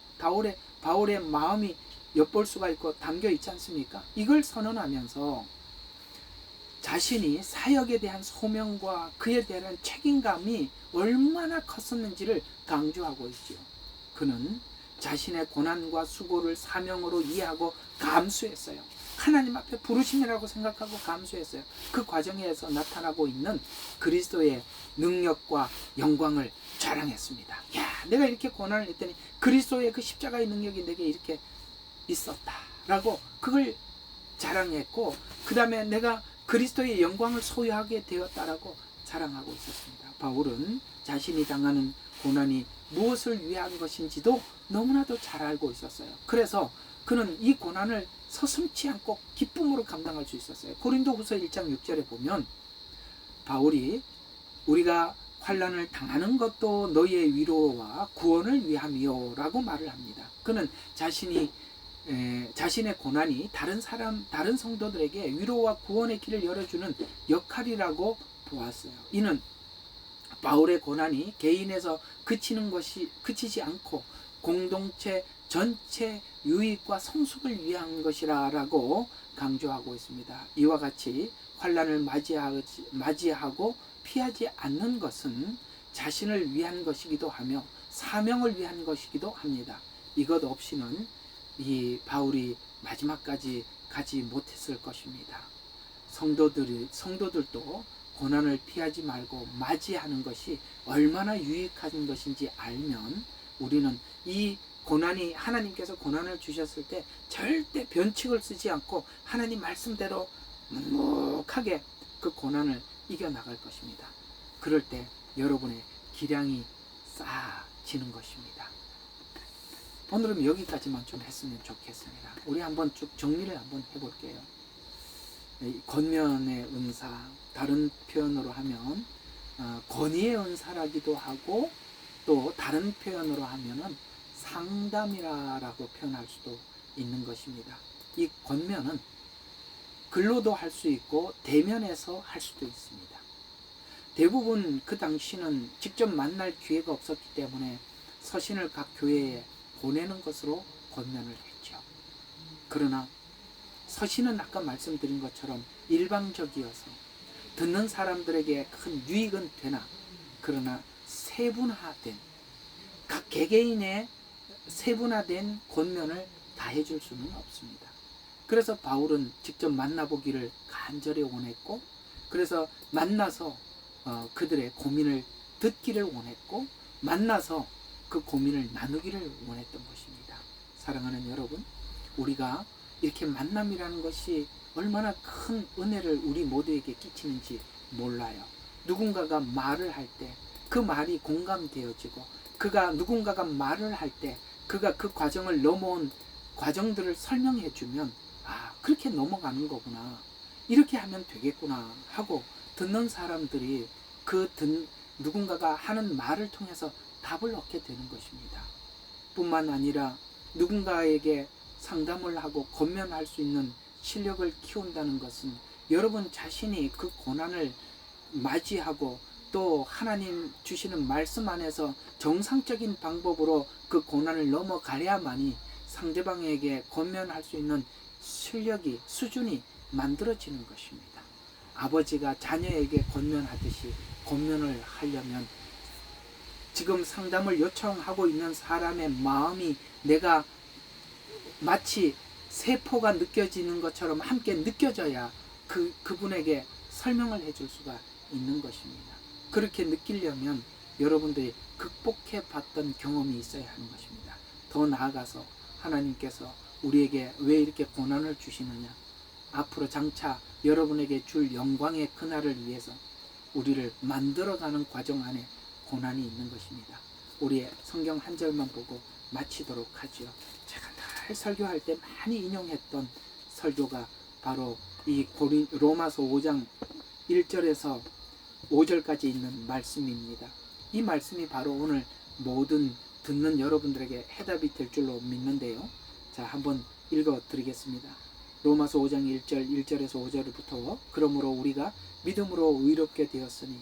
바울의 마음이 엿볼 수가 있고 담겨 있지 않습니까? 이걸 선언하면서 자신이 사역에 대한 소명과 그에 대한 책임감이 얼마나 컸었는지를 강조하고 있죠. 그는 자신의 고난과 수고를 사명으로 이해하고 감수했어요. 하나님 앞에 부르심이라고 생각하고 감수했어요. 그 과정에서 나타나고 있는 그리스도의 능력과 영광을 자랑했습니다. 내가 이렇게 고난을 했더니 그리스도의 그 십자가의 능력이 내게 이렇게 있었다라고 그걸 자랑했고, 그 다음에 내가 그리스도의 영광을 소유하게 되었다라고 자랑하고 있었습니다. 바울은 자신이 당하는 고난이 무엇을 위한 것인지도 너무나도 잘 알고 있었어요. 그래서 그는 이 고난을 서슴지 않고 기쁨으로 감당할 수 있었어요. 고린도후서 1장 6절에 보면 바울이 우리가 환난을 당하는 것도 너희의 위로와 구원을 위함이요 라고 말을 합니다. 그는 자신의 고난이 다른 성도들에게 위로와 구원의 길을 열어주는 역할이라고 보았어요. 이는 바울의 고난이 개인에서 그치지 않고 공동체 전체 유익과 성숙을 위한 것이라고 강조하고 있습니다. 이와 같이 환난을 맞이하고 피하지 않는 것은 자신을 위한 것이기도 하며 사명을 위한 것이기도 합니다. 이것 없이는 이 바울이 마지막까지 가지 못했을 것입니다. 성도들도 고난을 피하지 말고 맞이하는 것이 얼마나 유익한 것인지 알면 우리는 이 고난이, 하나님께서 고난을 주셨을 때 절대 변칙을 쓰지 않고 하나님 말씀대로 묵묵하게 그 고난을 이겨나갈 것입니다. 그럴 때 여러분의 기량이 쌓아지는 것입니다. 오늘은 여기까지만 좀 했으면 좋겠습니다. 우리 한번 쭉 정리를 한번 해볼게요. 권면의 은사, 다른 표현으로 하면 권위의 은사라기도 하고, 또 다른 표현으로 하면은 상담이라고 표현할 수도 있는 것입니다. 이 권면은 글로도 할 수 있고 대면에서 할 수도 있습니다. 대부분 그 당시는 직접 만날 기회가 없었기 때문에 서신을 각 교회에 보내는 것으로 권면을 했죠. 그러나 서신은 아까 말씀드린 것처럼 일방적이어서 듣는 사람들에게 큰 유익은 되나, 그러나 세분화된, 각 개개인의 세분화된 권면을 다 해줄 수는 없습니다. 그래서 바울은 직접 만나보기를 간절히 원했고, 그래서 만나서 그들의 고민을 듣기를 원했고, 만나서 그 고민을 나누기를 원했던 것입니다. 사랑하는 여러분, 우리가 이렇게 만남이라는 것이 얼마나 큰 은혜를 우리 모두에게 끼치는지 몰라요. 누군가가 말을 할 때 그 말이 공감되어지고, 누군가가 말을 할 때 그가 그 과정을 넘어온 과정들을 설명해 주면, 그렇게 넘어가는 거구나, 이렇게 하면 되겠구나 하고 듣는 사람들이 누군가가 하는 말을 통해서 답을 얻게 되는 것입니다. 뿐만 아니라 누군가에게 상담을 하고 권면할 수 있는 실력을 키운다는 것은 여러분 자신이 그 고난을 맞이하고 또 하나님 주시는 말씀 안에서 정상적인 방법으로 그 고난을 넘어가야만이 상대방에게 권면할 수 있는 실력이, 수준이 만들어지는 것입니다. 아버지가 자녀에게 권면하듯이 권면을 하려면 지금 상담을 요청하고 있는 사람의 마음이 내가 마치 세포가 느껴지는 것처럼 함께 느껴져야 그분에게 설명을 해줄 수가 있는 것입니다. 그렇게 느끼려면 여러분들이 극복해 봤던 경험이 있어야 하는 것입니다. 더 나아가서 하나님께서 우리에게 왜 이렇게 고난을 주시느냐, 앞으로 장차 여러분에게 줄 영광의 그날을 위해서 우리를 만들어가는 과정 안에 고난이 있는 것입니다. 우리의 성경 한 절만 보고 마치도록 하죠. 제가 늘 설교할 때 많이 인용했던 설교가 바로 이 로마서 5장 1절에서 5절까지 있는 말씀입니다. 이 말씀이 바로 오늘 모든 듣는 여러분들에게 해답이 될 줄로 믿는데요. 자, 한번 읽어 드리겠습니다. 로마서 5장 1절에서 5절부터 그러므로 우리가 믿음으로 의롭게 되었으니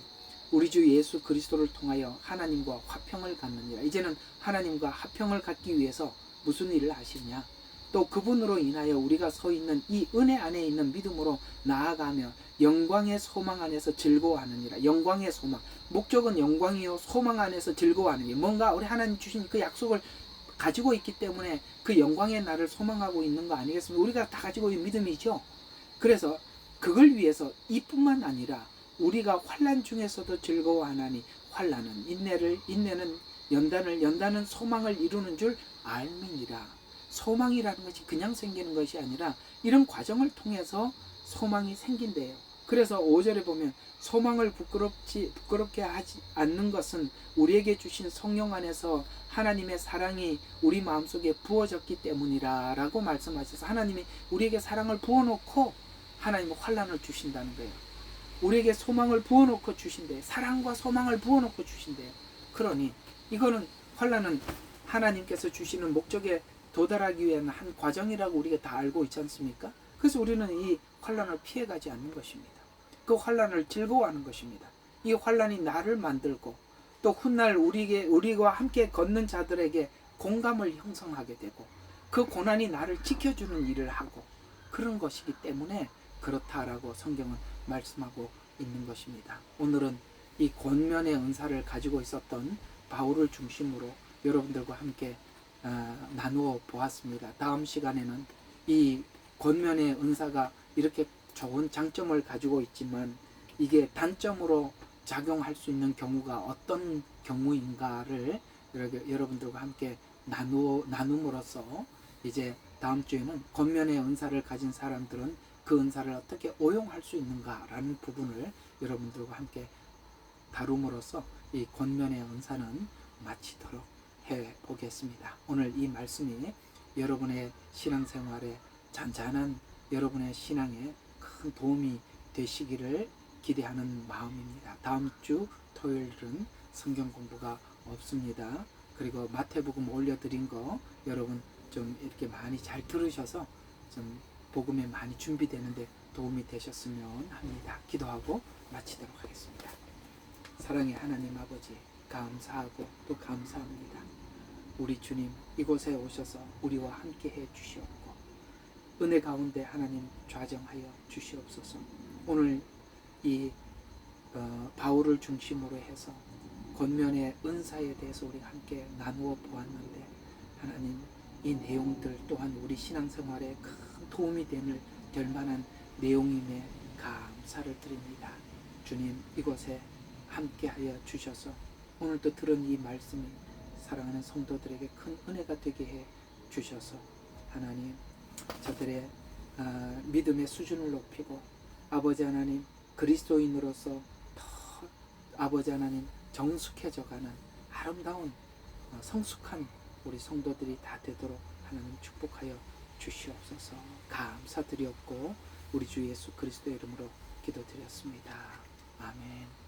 우리 주 예수 그리스도를 통하여 하나님과 화평을 갖느니라. 이제는 하나님과 화평을 갖기 위해서 무슨 일을 하시냐? 또 그분으로 인하여 우리가 서 있는 이 은혜 안에 있는 믿음으로 나아가며 영광의 소망 안에서 즐거워하느니라. 영광의 소망. 목적은 영광이요 소망 안에서 즐거워하는 게 뭔가 우리 하나님 주신 그 약속을 가지고 있기 때문에 그 영광의 날을 소망하고 있는 거 아니겠습니까? 우리가 다 가지고 있는 믿음이죠. 그래서 그걸 위해서 이뿐만 아니라 우리가 환난 중에서도 즐거워하나니 환난은 인내는 연단은 소망을 이루는 줄 알미니라. 소망이라는 것이 그냥 생기는 것이 아니라 이런 과정을 통해서 소망이 생긴대요. 그래서 5절에 보면 소망을 부끄럽게 하지 않는 것은 우리에게 주신 성령 안에서 하나님의 사랑이 우리 마음속에 부어졌기 때문이라 라고 말씀하셔서 하나님이 우리에게 사랑을 부어놓고 하나님은 환난을 주신다는 거예요. 우리에게 소망을 부어놓고 주신대요. 사랑과 소망을 부어놓고 주신대요. 그러니 이거는 환난은 하나님께서 주시는 목적에 도달하기 위한 한 과정이라고 우리가 다 알고 있지 않습니까? 그래서 우리는 이 환난을 피해가지 않는 것입니다. 그 환난을 즐거워하는 것입니다. 이 환난이 나를 만들고 또 훗날 우리와 함께 걷는 자들에게 공감을 형성하게 되고 그 고난이 나를 지켜주는 일을 하고 그런 것이기 때문에 그렇다라고 성경은 말씀하고 있는 것입니다. 오늘은 이 권면의 은사를 가지고 있었던 바울을 중심으로 여러분들과 함께 나누어 보았습니다. 다음 시간에는 이 권면의 은사가 이렇게 좋은 장점을 가지고 있지만 이게 단점으로 작용할 수 있는 경우가 어떤 경우인가를 여러분들과 함께 나눔으로써 이제 다음 주에는 권면의 은사를 가진 사람들은 그 은사를 어떻게 오용할 수 있는가라는 부분을 여러분들과 함께 다룸으로써 이 권면의 은사는 마치도록 해보겠습니다. 오늘 이 말씀이 여러분의 신앙생활에 잔잔한 여러분의 신앙에 큰 도움이 되시기를 기대하는 마음입니다. 다음 주 토요일은 성경 공부가 없습니다. 그리고 마태복음 올려드린 거 여러분 좀 이렇게 많이 잘 들으셔서 좀 복음에 많이 준비되는데 도움이 되셨으면 합니다. 기도하고 마치도록 하겠습니다. 사랑의 하나님 아버지 감사하고 또 감사합니다. 우리 주님 이곳에 오셔서 우리와 함께 해 주시옵고 은혜 가운데 하나님 좌정하여 주시옵소서. 오늘 이 바울을 중심으로 해서 권면의 은사에 대해서 우리가 함께 나누어 보았는데 하나님 이 내용들 또한 우리 신앙생활에 큰 도움이 될 만한 내용임에 감사를 드립니다. 주님 이곳에 함께하여 주셔서 오늘도 들은 이 말씀이 사랑하는 성도들에게 큰 은혜가 되게 해 주셔서 하나님 저들의 믿음의 수준을 높이고 아버지 하나님 그리스도인으로서 더 아버지 하나님 정숙해져가는 아름다운 성숙한 우리 성도들이 다 되도록 하나님 축복하여 주시옵소서. 감사드렸고 우리 주 예수 그리스도의 이름으로 기도드렸습니다. 아멘.